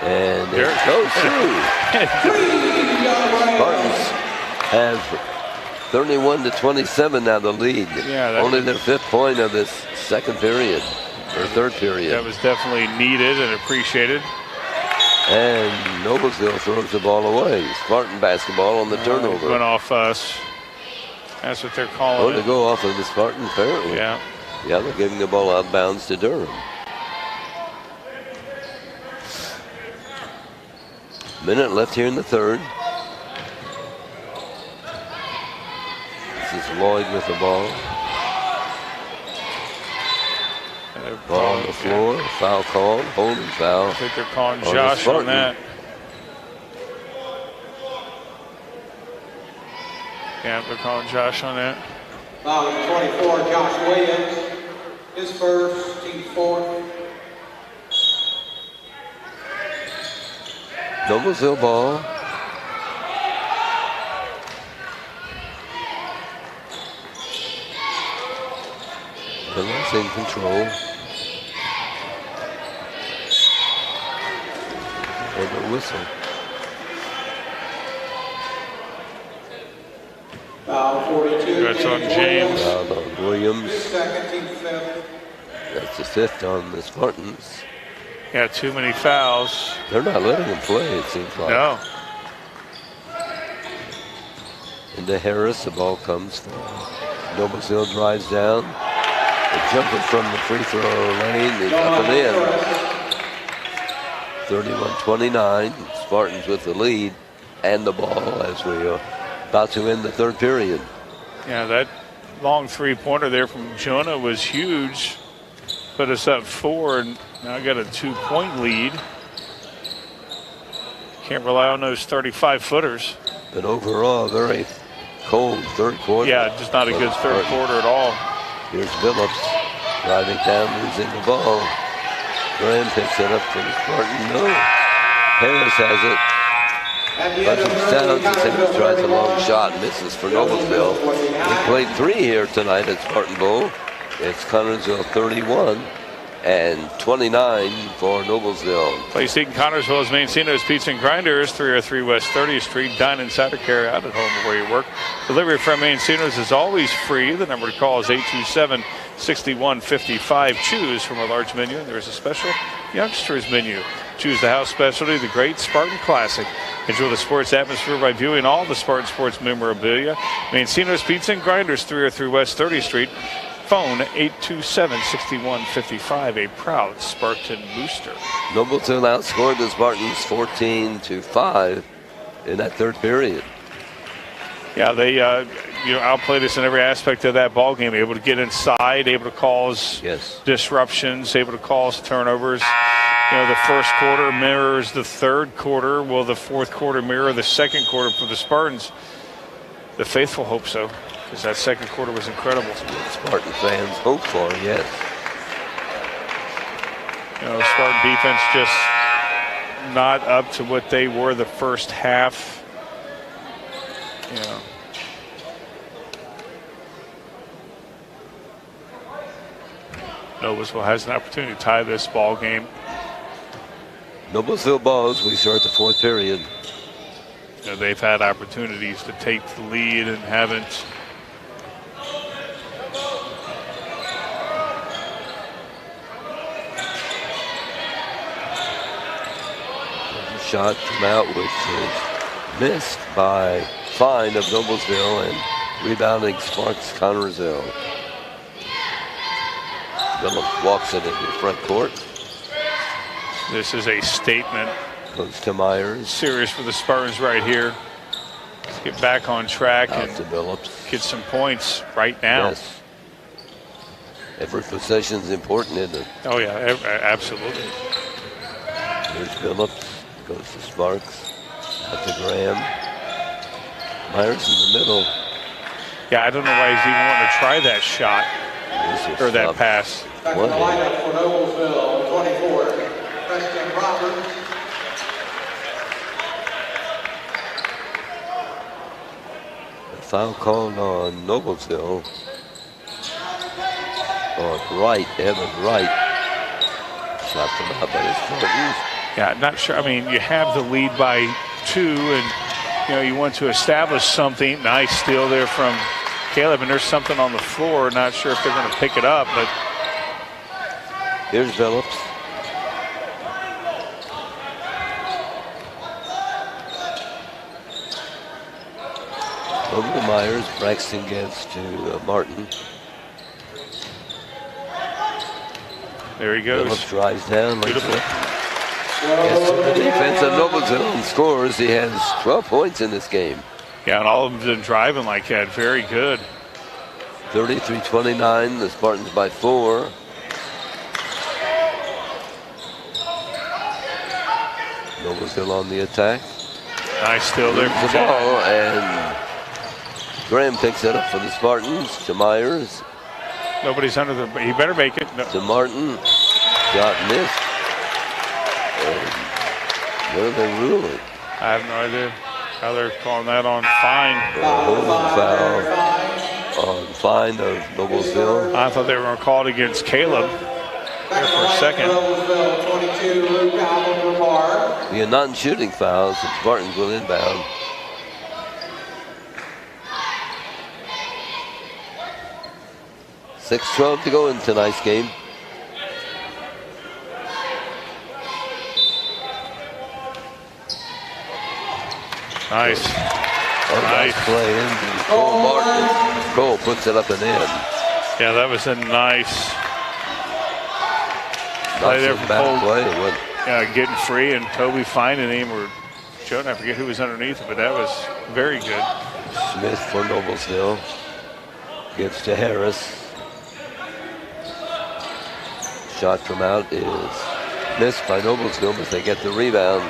And it goes through. Spartans have 31-27 now the lead. Yeah, only their 5th point of this second period, or third period. That was definitely needed and appreciated. And Noblesville throws the ball away. Spartan basketball on the turnover. Went off us. That's what they're calling to go off of the Spartan, apparently. Yeah. Yeah, they're giving the ball out of bounds to Durham. Minute left here in the third. This is Lloyd with the ball. Ball on the floor. Yeah. Foul called. Holding foul. I think they're calling Josh on that. Yeah, they're calling Josh on that. Foul number 24, Josh Williams. His first, team 4. Noblesville ball. Phillips in control. And the whistle. Foul 42. That's on James. Foul on Williams. His second, team 5th. That's the 5th on the Spartans. Yeah, too many fouls. They're not letting him play, it seems like. No. Into Harris, the ball comes from Noblesville, drives down. The jumper from the free throw lane is up and in. 31-29. Spartans with the lead and the ball as we are about to end the third period. Yeah, that long 3-pointer there from Jonah was huge. Put us up 4, and now got a 2-point lead. Can't rely on those 35-footers. But overall, very cold third quarter. Yeah, just not a good third quarter at all. Here's Phillips driving down, losing the ball. Graham picks it up for the Spartan. No. Harris has it. Rushing Sounds, Simmons tries a long shot, misses for Noblesville. We played 3 here tonight at Spartan Bowl. It's Connersville 31 and 29 for Noblesville. Place eating Connersville is Mancino's Pizza and Grinders, 303 West 30th Street. Dine inside or carry out at home or where you work. Delivery from Mancino's is always free. The number to call is 827-6155. Choose from a large menu, and there is a special youngsters menu. Choose the house specialty, the Great Spartan Classic. Enjoy the sports atmosphere by viewing all the Spartan Sports memorabilia. Mancino's Pizza and Grinders, 303 West 30th Street. Phone 827-6155, a proud Spartan booster. Noblesville outscored the Spartans 14-5 in that third period. Yeah, they outplayed us in every aspect of that ball game. Able to get inside, able to cause disruptions, able to cause turnovers. The first quarter mirrors the third quarter. Will the fourth quarter mirror the second quarter for the Spartans? The faithful hope so, because that second quarter was incredible. Spartan fans hope for, yes. Spartan defense just not up to what they were the first half. Noblesville has an opportunity to tie this ball game. Noblesville balls. We start the fourth period. They've had opportunities to take the lead and haven't. There's a shot from out, which is missed by Fine of Noblesville, and rebounding Sparks Connersville. Phillips walks it into front court. This is a statement. Goes to Myers. Serious for the Spartans right here. Let's get back on track Out and to Phillips. Get some points right now. Yes. Every possession is important, isn't it? Oh, yeah, absolutely. Here's Phillips. Goes to Sparks. Out to Graham. Myers in the middle. Yeah, I don't know why he's even wanting to try that shot or that pass. Back in the lineup for Noblesville, 24, Preston Roberts. A foul called on Noblesville. On Wright, Evan Wright. Shot from out by the Spartans. Yeah, not sure. I mean, you have the lead by 2, and you want to establish something. Nice steal there from Caleb, and there's something on the floor. Not sure if they're going to pick it up, but here's Phillips. Over to Myers. Braxton gets to Martin. There he goes. Phillips drives down. Beautiful. Gets to the defense of Noblesville and scores. He has 12 points in this game. Yeah, and all of them been driving like that. Very good. 33-29. The Spartans by 4. Noblesville on the attack. Nice steal there. The ball, and Graham picks it up for the Spartans. To Myers. Nobody's under the. He better make it. No. To Martin. Shot missed. And what are they ruling? I have no idea how they're calling that on Fine. Foul on Fine of Noblesville. I thought they were going to call it against Caleb there for a second. The non-shooting fouls, the Spartans will inbound. .6:12 to go in tonight's game. Nice. Nice play in. Cole Martin. Cole puts it up and in. Yeah, that was a nice play there from Cole. Getting free, and Toby finding him, or Joe, I forget who was underneath it, but that was very good. Smith for Noblesville. Gets to Harris. Shot from out is missed by Noblesville, but they get the rebound.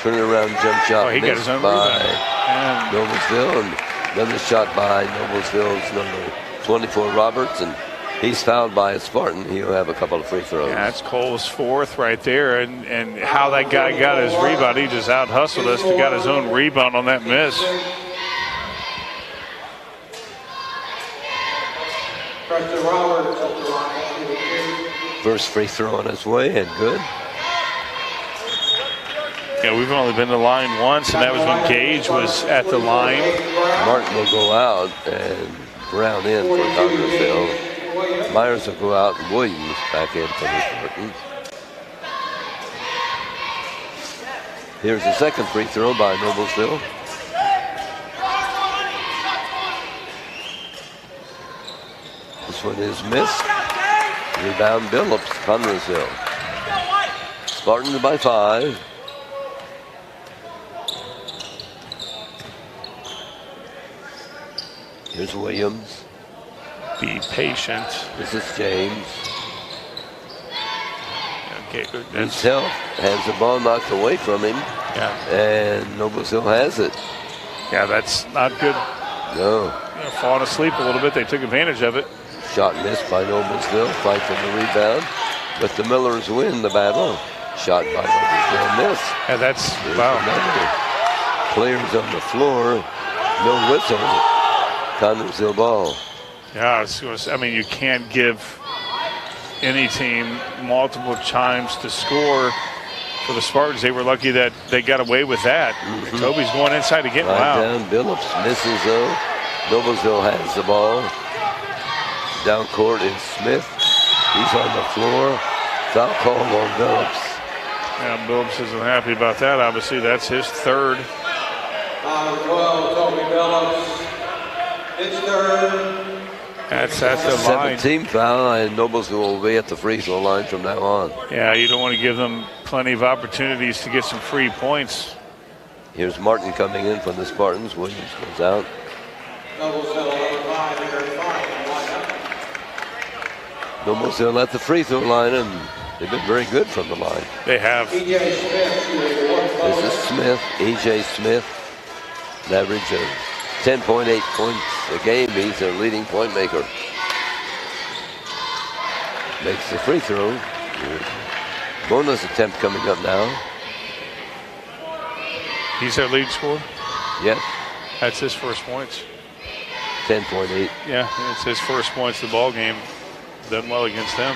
Turnaround jump shot he got missed his own by rebound. Noblesville, and another shot by Noblesville's number 24, Roberts, and he's fouled by a Spartan. He'll have a couple of free throws. Yeah, that's Cole's fourth right there, and how that guy got his rebound, he just out-hustled us to got his own rebound on that miss. Preston Roberts at the line. First free throw on his way, and good. Yeah, we've only been to the line once, and that was when Gage was at the line. Martin will go out, and Brown in for Connersville. Myers will go out, and Williams back in for the Spartans. Here's the second free throw by Noblesville. This one is missed. Rebound Billups, Connersville. Spartans by 5. Here's Williams. Be patient. This is James. Okay, good. Himself has the ball knocked away from him, Yeah, and Noblesville has it. yeah, that's not good. No. Falling asleep a little bit, they took advantage of it. Shot missed by Noblesville, fight for the rebound. But the Millers win the battle. Shot by Noblesville, miss. Yeah, that's, There's wow. another. Players on the floor, no whistle. Connersville ball. Yeah, I mean, you can't give any team multiple times to score. For the Spartans, they were lucky that they got away with that. Toby's going inside again. Right Wow. down, Billups misses though. Noblesville has the ball. Down court is Smith. He's on the floor. Foul call on Billups. Yeah, Billups isn't happy about that. Obviously, that's his third. 12, Toby Billups. It's third. That's at the line. 17 foul, and Noblesville will be at the free throw line from now on. Yeah, you don't want to give them plenty of opportunities to get some free points. Here's Martin coming in from the Spartans. Williams goes out. Noblesville, number 5, here at 5. Noblesville at the free throw line, and they've been very good from the line. They have. E.J. Smith, This is Smith, E.J. Smith, an average of 10.8 points a game. He's their leading point maker. Makes the free throw. Bonus attempt coming up now. He's their lead scorer. Yes, That's his first points. 10.8. Yeah, it's his first points of the ball game. Done well against them.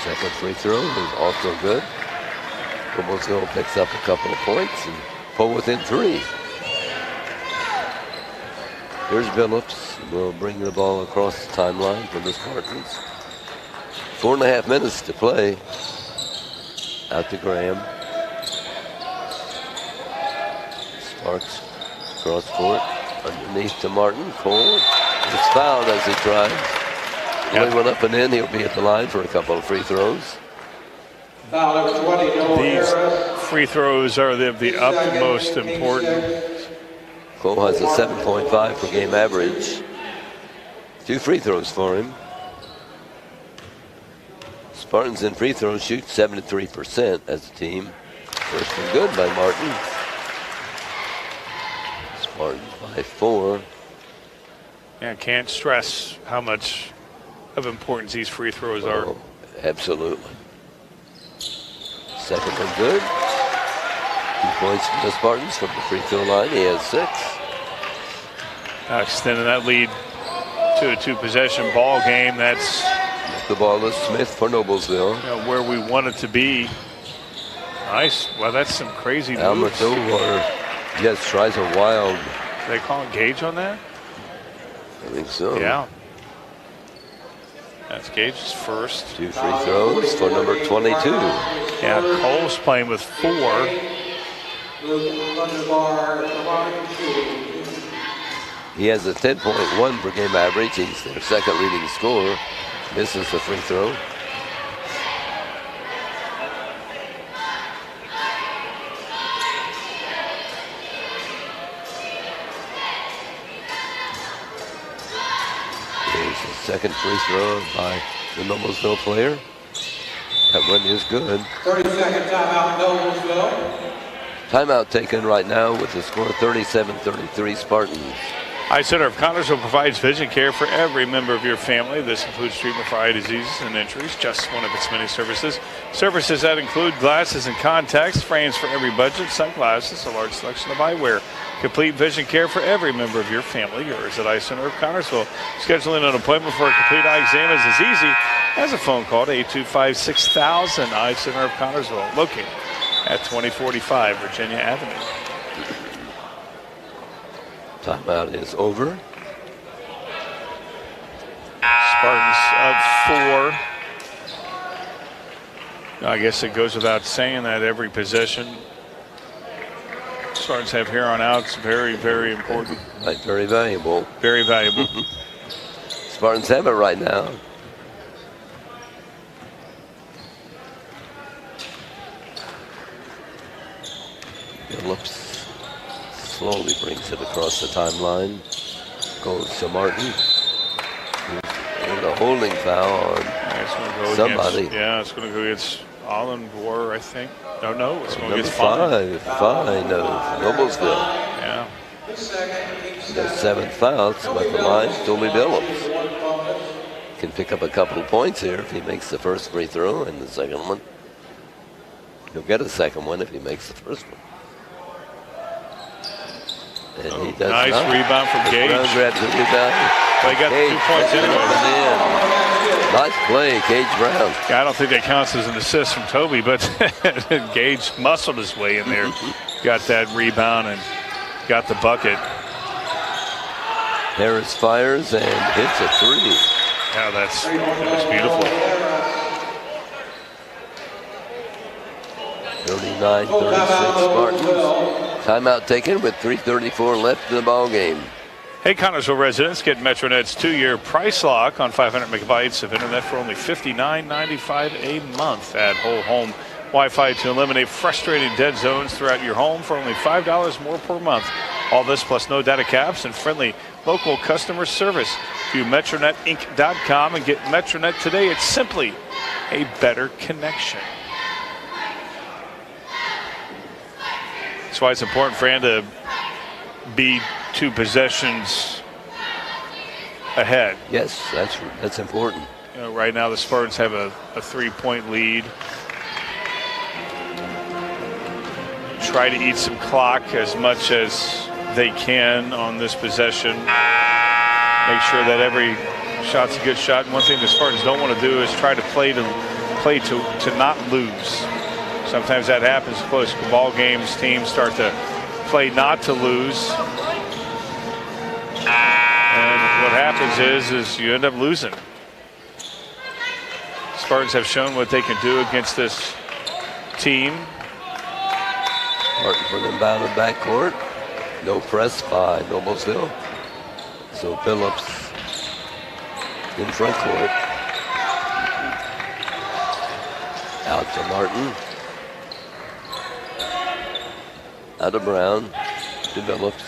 Second free throw is also good. Noblesville picks up a couple of points and pull within 3. Here's Billups. Will bring the ball across the timeline for the Spartans. 4.5 minutes to play. Out to Graham. Sparks cross court. Underneath to Martin. Cole is fouled as he tries. Yep. He went up and in. He'll be at the line for a couple of free throws. Foul number 20, Noah These Harris. free throws are the utmost important. Cole has a 7.5 per game average. 2 free throws for him. Spartans in free throws shoot 73% as a team. First and good by Martin. Spartans by 4. Yeah, can't stress how much of importance these free throws are. Oh, absolutely. Second and good. 2 points for the Spartans from the free throw line. He has 6. Extending that lead to a 2-possession ball game. That's The ball is Smith for Noblesville. where we want it to be. Nice. Well, that's some crazy moves. Alberto, yes, tries a wild. They call it Gage on that? I think so. Yeah. That's Gage's first. 2 free throws for number 22. Yeah, Cole's playing with 4. Luke Underbar, Kamani shooting. He has a 10.1 per game average. He's their second leading scorer. Misses the free throw. Here's the second free throw by the Noblesville player. That one is good. 30-second timeout, Noblesville. Timeout taken right now with the score 37-33 Spartans. Eye Center of Connersville provides vision care for every member of your family. This includes treatment for eye diseases and injuries, just one of its many services. Services that include glasses and contacts, frames for every budget, sunglasses, a large selection of eyewear. Complete vision care for every member of your family. Yours at Eye Center of Connersville. Scheduling an appointment for a complete eye exam is as easy as a phone call to 825-6000. Eye Center of Connersville, located at 2045 Virginia Avenue. Timeout is over. Spartans up 4. I guess it goes without saying that every possession Spartans have here on out is very, very important. Right, very valuable. Very valuable. Spartans have it right now. Phillips slowly brings it across the timeline. Goes to Martin. And a holding foul on somebody. It's going to go against Allenbohr, I think. No, it's going Number against Fine. Fine of Noblesville. Yeah. The 7th foul, but the line still be Phillips. Can pick up a couple of points here if he makes the first free throw and the second one. He'll get a second one if he makes the first one. And he does nice not. rebound from Gage. Brown grabs the rebound. They got Gage 2 points anyway. Nice play, Gage Brown. I don't think that counts as an assist from Toby, but Gage muscled his way in there. Got that rebound and got the bucket. Harris fires and hits a three. Yeah, that was beautiful. 39-36 Spartans. Timeout taken with 3:34 left in the ball game. Hey, Connersville residents, get MetroNet's 2-year price lock on 500 megabytes of internet for only $59.95 a month. Add whole home Wi-Fi to eliminate frustrating dead zones throughout your home for only $5 more per month. All this plus no data caps and friendly local customer service. View MetroNetInc.com and get MetroNet today. It's simply a better connection. That's why it's important for Ann to be 2 possessions ahead. Yes, that's important. You know, right now the Spartans have a 3-point lead. Try to eat some clock as much as they can on this possession. Make sure that every shot's a good shot. And one thing the Spartans don't want to do is try to play to not lose. Sometimes that happens close to ball games. Teams start to play not to lose. And what happens is you end up losing. Spartans have shown what they can do against this team. Martin for them bound in backcourt. No press by Noblesville. So Phillips in front court. Out to Martin. Out of Brown. To Phillips.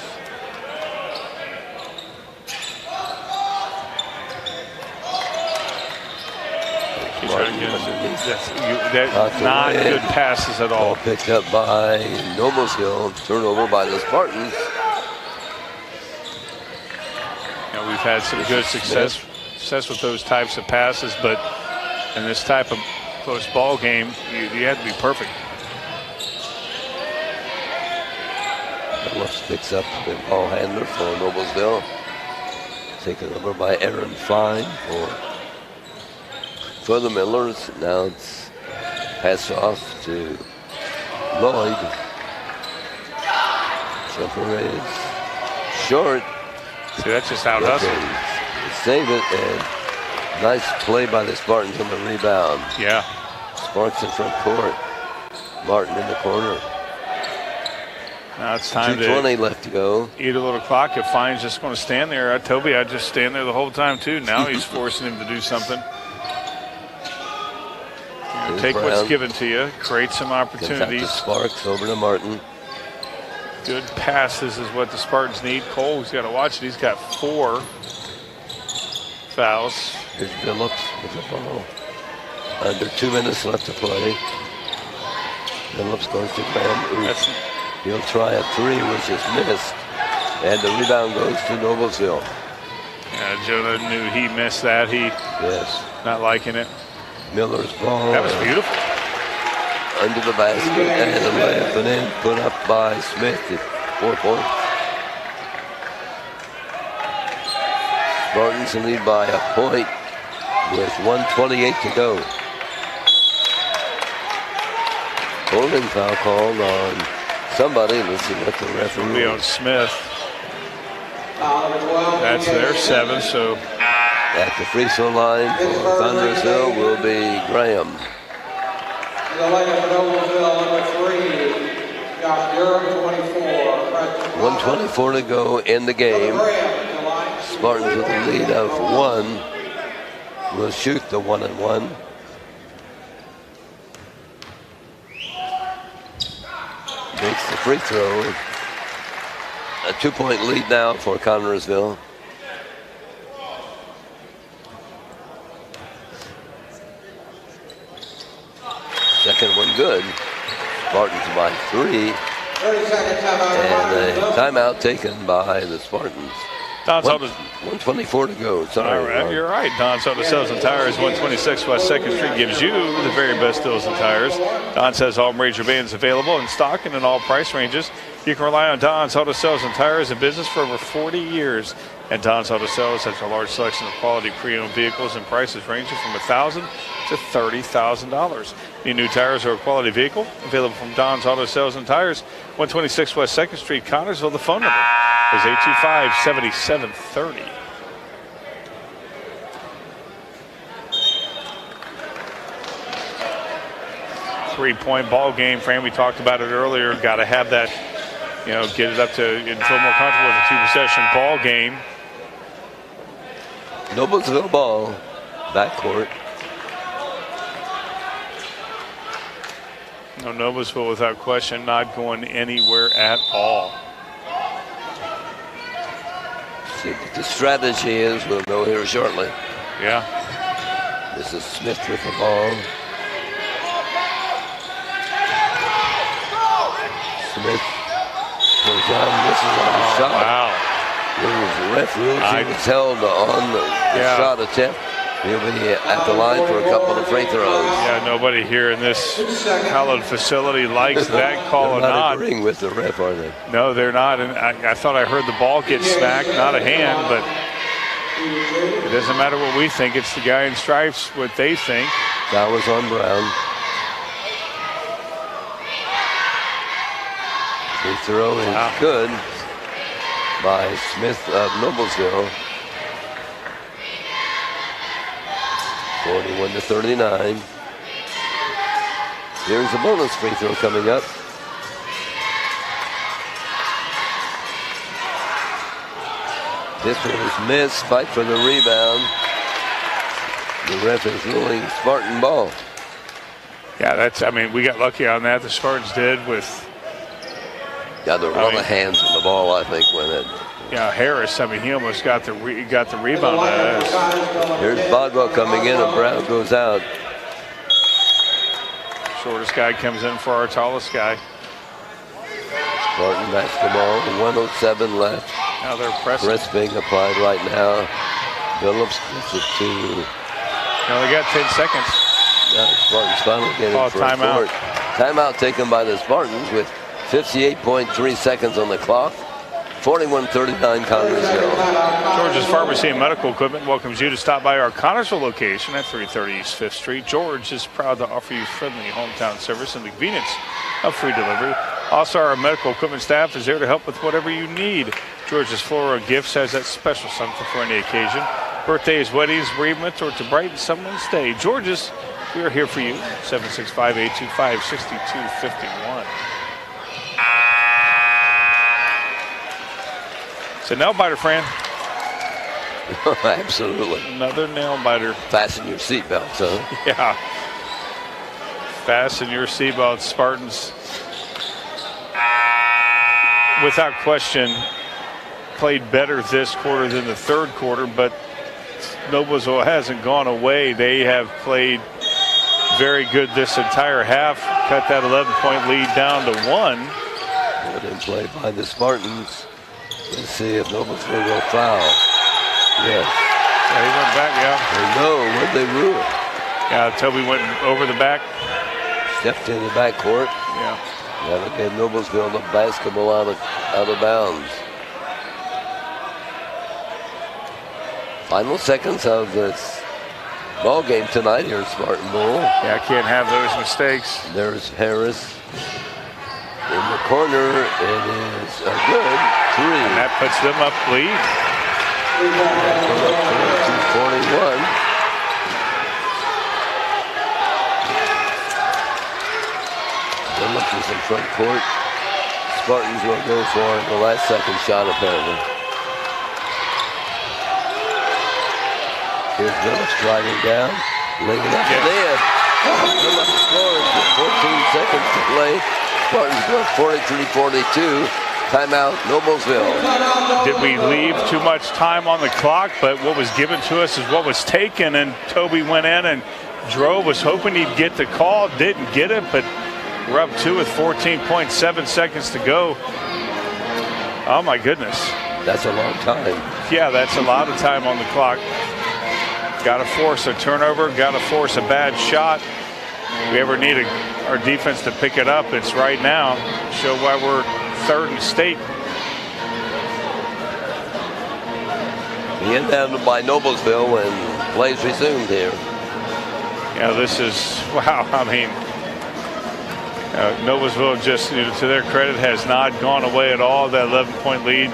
Not good passes at all. Picked up by Noblesville. Turnover by the Spartans. You know, we've had some good success with those types of passes, but in this type of close ball game, you have to be perfect. Phillips picks up the ball handler for Noblesville. Taken over by Aaron Fine for the Millers. Now it's passed off to Lloyd. Jumper is short. See, that's just out hustle. Save it, and nice play by the Spartans on the rebound. Yeah. Sparks in front court. Martin in the corner. Now it's time 2:20 left to go. Eat a little clock. If Fine's just going to stand there, Toby, I'd just stand there the whole time too. Now he's forcing him to do something. You know, take Brown. what's given to you. Create some Gets out opportunities. to Sparks, over to Martin. Good passes is what the Spartans need. Cole's got to watch it. He's got 4 fouls. Here's Phillips with the ball. Under 2 minutes left to play. Phillips goes to Graham. He'll try a three, which is missed. And the rebound goes to Noblesville. Yeah, Jonah knew he missed that. Yes. Not liking it. Miller's ball. That was beautiful. Under the basket and a layup and in, put up by Smith at 4 points. Spartans lead by a point with 1:28 to go. Holding foul called on somebody. Let's see what the referee. It'll be on Smith. That's their 7, so. At the free throw line for Connersville will be Graham. The line for Noblesville, number 3, Josh Durham, 24. 1:24 to go in the game. Spartans with a lead of 1 will shoot the 1-and-1. Makes the free throw. A 2-point lead now for Connersville. Second one good. Spartans by 3. 30-second timeout. And a timeout taken by the Spartans. Don Soda. 1:24 to go. Sorry. All right, you're right. Don Soda Sales and Tires, 126 West 2nd Street, gives you the very best deals and tires. Don says all major brands available in stock and in all price ranges. You can rely on Don's Auto Sales and Tires in business for over 40 years. And Don's Auto Sales has a large selection of quality pre-owned vehicles and prices ranging from $1,000 to $30,000. Need new tires or a quality vehicle? Available from Don's Auto Sales and Tires, 126 West 2nd Street, Connersville. The phone number is 825-7730. Three-point ball game, Fran. We talked about it earlier. Got to have that, get it up to and feel more comfortable with a 2-possession ball game. Noblesville ball, backcourt. No, Noblesville without question not going anywhere at all. See what the strategy is. We'll know here shortly. Yeah. This is Smith with the ball. Smith goes on, misses on the shot. Wow. The ref rules he was held on the shot attempt. He'll be at the line for a couple of free throws. Yeah, nobody here in this hallowed facility likes that call or They're not. not agreeing with the ref, are they? No, they're not. And I thought I heard the ball get smacked, not a hand, but it doesn't matter what we think. It's the guy in stripes, what they think. That was on Brown. Free throw is good by Smith of Noblesville. 41-39. Here's a bonus free throw coming up. This one is missed. Fight for the rebound. The ref is ruling Spartan ball. Yeah, we got lucky on that. The Spartans did with. Yeah, there were a lot of hands on the ball, I think, when it. Yeah, Harris. He almost got the rebound. Here's Bodwell coming in, and Brown goes out. Shortest guy comes in for our tallest guy. Spartan basketball, 1:07 left. Now they're pressing. Press being applied right now. Phillips gets it to. No, they got 10 seconds. Yeah, Spartans finally getting for timeout. a court. Timeout taken by the Spartans with 58.3 seconds on the clock. 41-39 Connersville. George's Pharmacy and Medical Equipment welcomes you to stop by our Connersville location at 330 East 5th Street. George is proud to offer you friendly hometown service and the convenience of free delivery. Also, our medical equipment staff is there to help with whatever you need. George's Floral Gifts has that special something for any occasion. Birthdays, weddings, bereavements, or to brighten someone's day. George's, we are here for you. 765-825-6251. It's a nail biter, Fran. Absolutely. Another nail biter. Fasten your seatbelts, huh? Yeah. Fasten your seatbelts, Spartans. Without question, played better this quarter than the third quarter, but Noblesville hasn't gone away. They have played very good this entire half. Cut that 11-point lead down to 1. Good in play by the Spartans. Let's see if Noblesville will foul. Yes. So he went back, yeah. No, what they rule? Yeah, Toby went over the back. Stepped in the backcourt. Yeah. That'll get Noblesville the basketball out of bounds. Final seconds of this ball game tonight here at Spartan Bowl. Yeah, I can't have those mistakes. There's Harris in the corner. It is a good 3. And that puts them up lead. 241. Williams in front court. Spartans will go for the last second shot apparently. Here's Williams driving down, laying it up and in. Williams scores with 14 seconds to play. Spartans go 43-42. Timeout, Noblesville. Did we leave too much time on the clock? But what was given to us is what was taken, and Toby went in and drove, was hoping he'd get the call, didn't get it, but we're up 2 with 14.7 seconds to go. Oh my goodness. That's a long time. Yeah, that's a lot of time on the clock. Got to force a turnover, got to force a bad shot. If we ever need our defense to pick it up, it's right now. Show why we're 3rd in state. The inbound by Noblesville and plays resumed here. Yeah, this is, wow, I mean, Noblesville just, to their credit, has not gone away at all. That 11-point lead,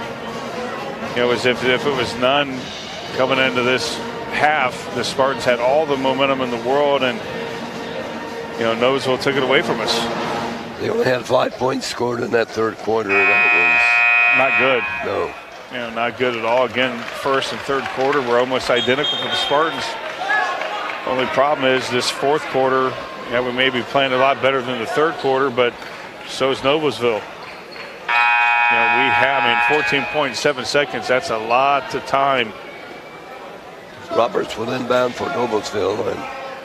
it was if it was none coming into this half. The Spartans had all the momentum in the world, and Noblesville took it away from us. They only had 5 points scored in that 3rd quarter. That Not good. was no. Not good at all. Again, 1st and 3rd quarter were almost identical for the Spartans. Only problem is this 4th quarter. Yeah, we may be playing a lot better than the 3rd quarter, but so is Noblesville. We have, 14.7 seconds. That's a lot of time. Roberts will inbound for Noblesville, and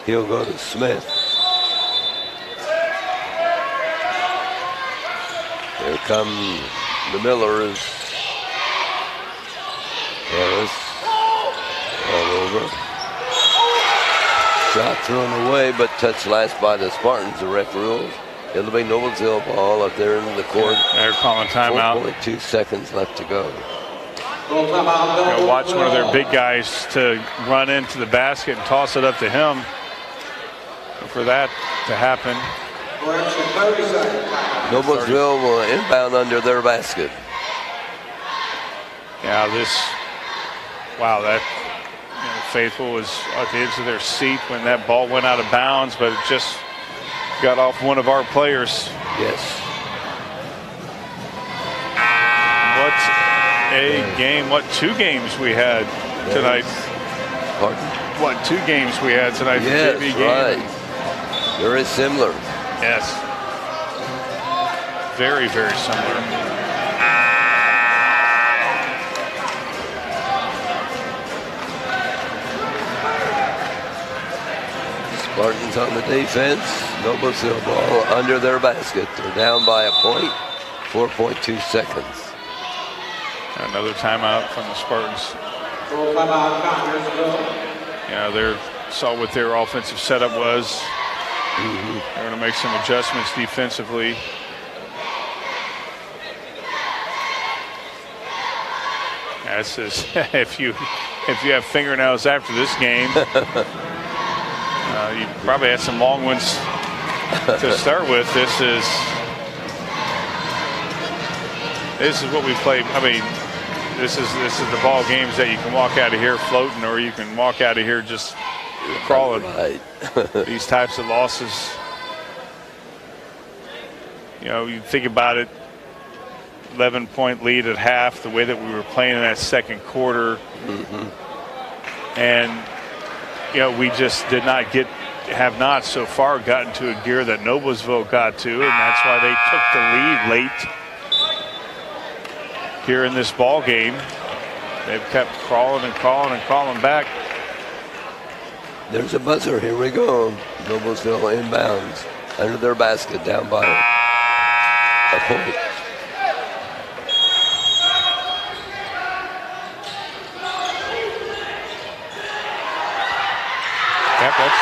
he'll go to Smith. Here come the Millers. Harris all over. Shot thrown away, but touched last by the Spartans, the ref rules. It'll be Noblesville ball up there in the court. They're calling timeout. 4.2 seconds left to go. Watch one of their big guys to run into the basket and toss it up to him. For that to happen. Noblesville will inbound under their basket. Yeah, that Faithful was at the edge of their seat when that ball went out of bounds, but it just got off one of our players. Yes. What a game. What 2 games we had tonight. Pardon? What 2 games we had tonight. Yes, the JV game. right. Very similar. Yes. Very, very similar. Spartans on the defense. Noblesville ball under their basket. They're down by a point. 4.2 seconds. Another timeout from the Spartans. They saw what their offensive setup was. They're going to make some adjustments defensively. This is if you have fingernails after this game, you probably had some long ones to start with. This is what we play. This is the ball games that you can walk out of here floating, or you can walk out of here just crawling. Right. These types of losses. You think about it. 11-point lead at half, the way that we were playing in that 2nd quarter. And, we just have not so far gotten to a gear that Noblesville got to, and that's why they took the lead late here in this ball game. They've kept crawling and crawling and crawling back. There's a buzzer. Here we go. Noblesville inbounds under their basket down by a point. Yep, that's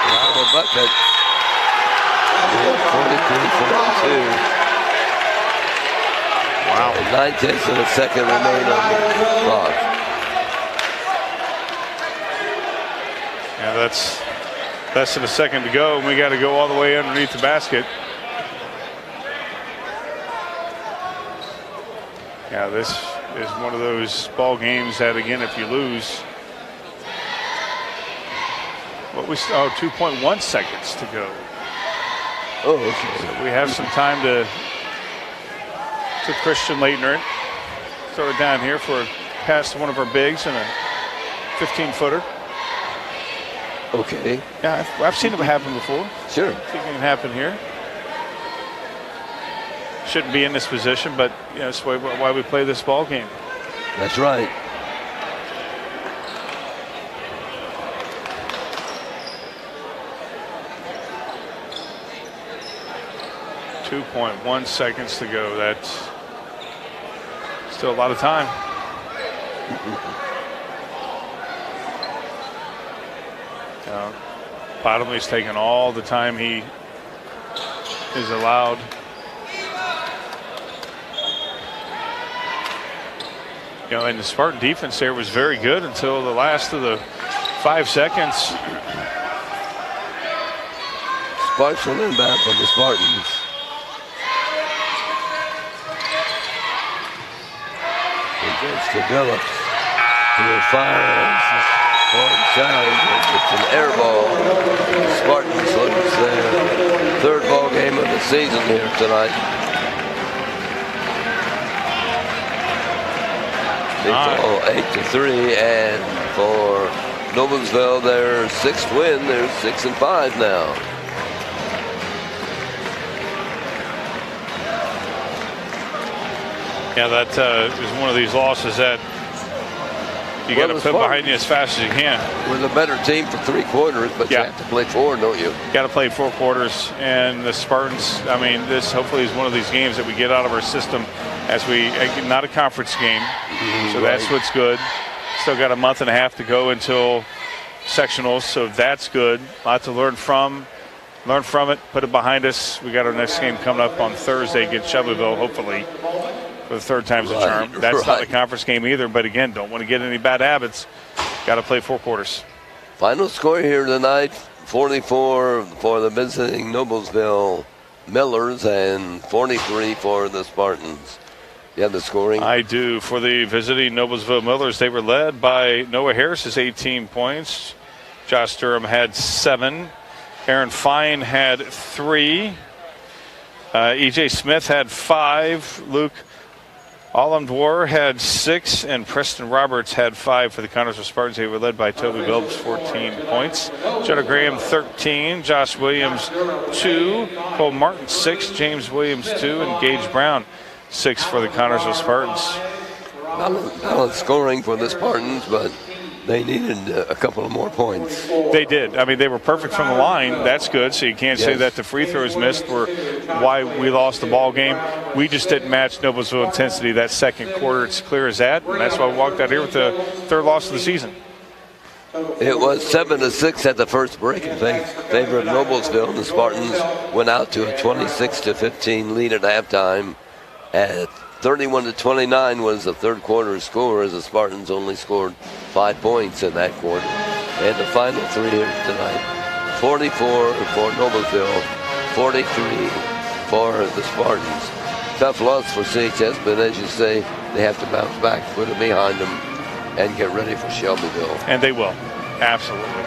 Double bucket. 43-42. wow. 9/10 of a second remain on the clock. Yeah, that's less than a second to go, and we got to go all the way underneath the basket. Yeah, this is one of those ball games that, again, if you lose, 2.1 seconds to go. Oh, okay. So we have some time to Christian Leitner it. Throw it down here for a pass to one of our bigs and a 15-footer. Okay. Yeah, I've seen it happen before. Sure. I think it can happen here. Shouldn't be in this position, but that's why we play this ball game. That's right. .1 seconds to go. That's still a lot of time. Bottomley's taking all the time he is allowed. And the Spartan defense there was very good until the last of the 5 seconds. Sparks will inbound from the Spartans. Against the Phillips. He fires onside. It's an air ball. The Spartans lose their third ball game of the season here tonight. They fall 8-3, and for Noblesville, their 6th win. They're 6-5 now. Yeah, that is one of these losses that you got to put behind you as fast as you can. We're the better team for 3 quarters, but you have to play 4, don't you? Got to play 4 quarters, and the Spartans. I mean, this hopefully is one of these games that we get out of our system as we not a conference game, so that's what's good. Still got a month and a half to go until sectionals, so that's good. A lot to learn from it, put it behind us. We got our next game coming up on Thursday against Shelbyville, hopefully. For the 3rd time's a charm. That's not a conference game either, but again, don't want to get any bad habits. Got to play 4 quarters. Final score here tonight, 44 for the visiting Noblesville Millers and 43 for the Spartans. You have the scoring? I do. For the visiting Noblesville Millers, they were led by Noah Harris's 18 points. Josh Durham had 7. Aaron Fine had 3. E.J. Smith had 5. Luke Alamdwar had 6, and Preston Roberts had 5 for the Connersville Spartans. They were led by Toby Billups, 14 points. Jonah Graham, 13. Josh Williams, 2. Cole Martin, 6. James Williams, 2. And Gage Brown, 6 for the Connersville Spartans. Balanced scoring for the Spartans, but they needed a couple of more points. They did. I mean, they were perfect from the line. That's good. So you can't say that the free throws missed were why we lost the ball game. We just didn't match Noblesville intensity that second quarter. It's clear as that. And that's why we walked out here with the 3rd loss of the season. It was 7-6 at the first break in favor of Noblesville. The Spartans went out to a 26-15 lead at halftime. At 31-29 was the 3rd quarter score, as the Spartans only scored 5 points in that quarter. And the final 3 here tonight, 44 for Noblesville, 43 for the Spartans. Tough loss for CHS, but as you say, they have to bounce back, put it behind them, and get ready for Shelbyville. And they will. Absolutely.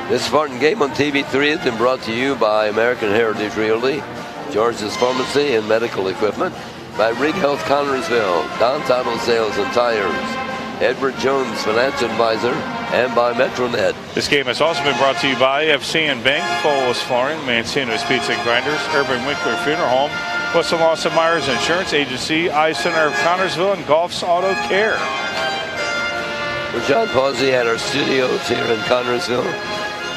This Spartan game on TV3 has been brought to you by American Heritage Realty, George's Pharmacy and Medical Equipment, by Rig Health Connersville, Don's Auto Sales and Tires, Edward Jones Financial Advisor, and by Metronet. This game has also been brought to you by FC and Bank, Foles Flooring, Mancino's Pizza and Grinders, Urban Winkler Funeral Home, Weston Lawson Myers Insurance Agency, Eye Center of Connersville, and Golf's Auto Care. We're John Pawsey at our studios here in Connersville.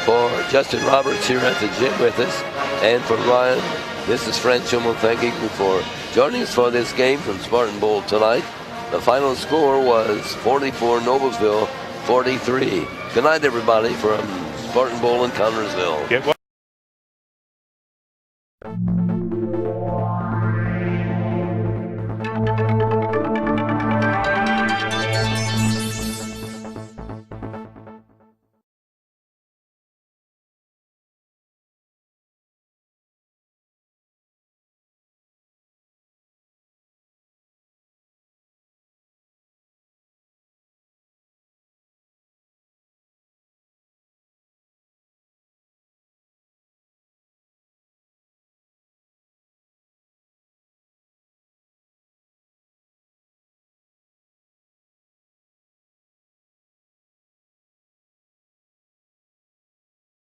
For Justin Roberts here at the gym with us, and for Ryan, this is Fred Schimmel thanking you for joining us for this game from Spartan Bowl tonight. The final score was 44 Noblesville, 43. Good night, everybody, from Spartan Bowl in Connersville. Get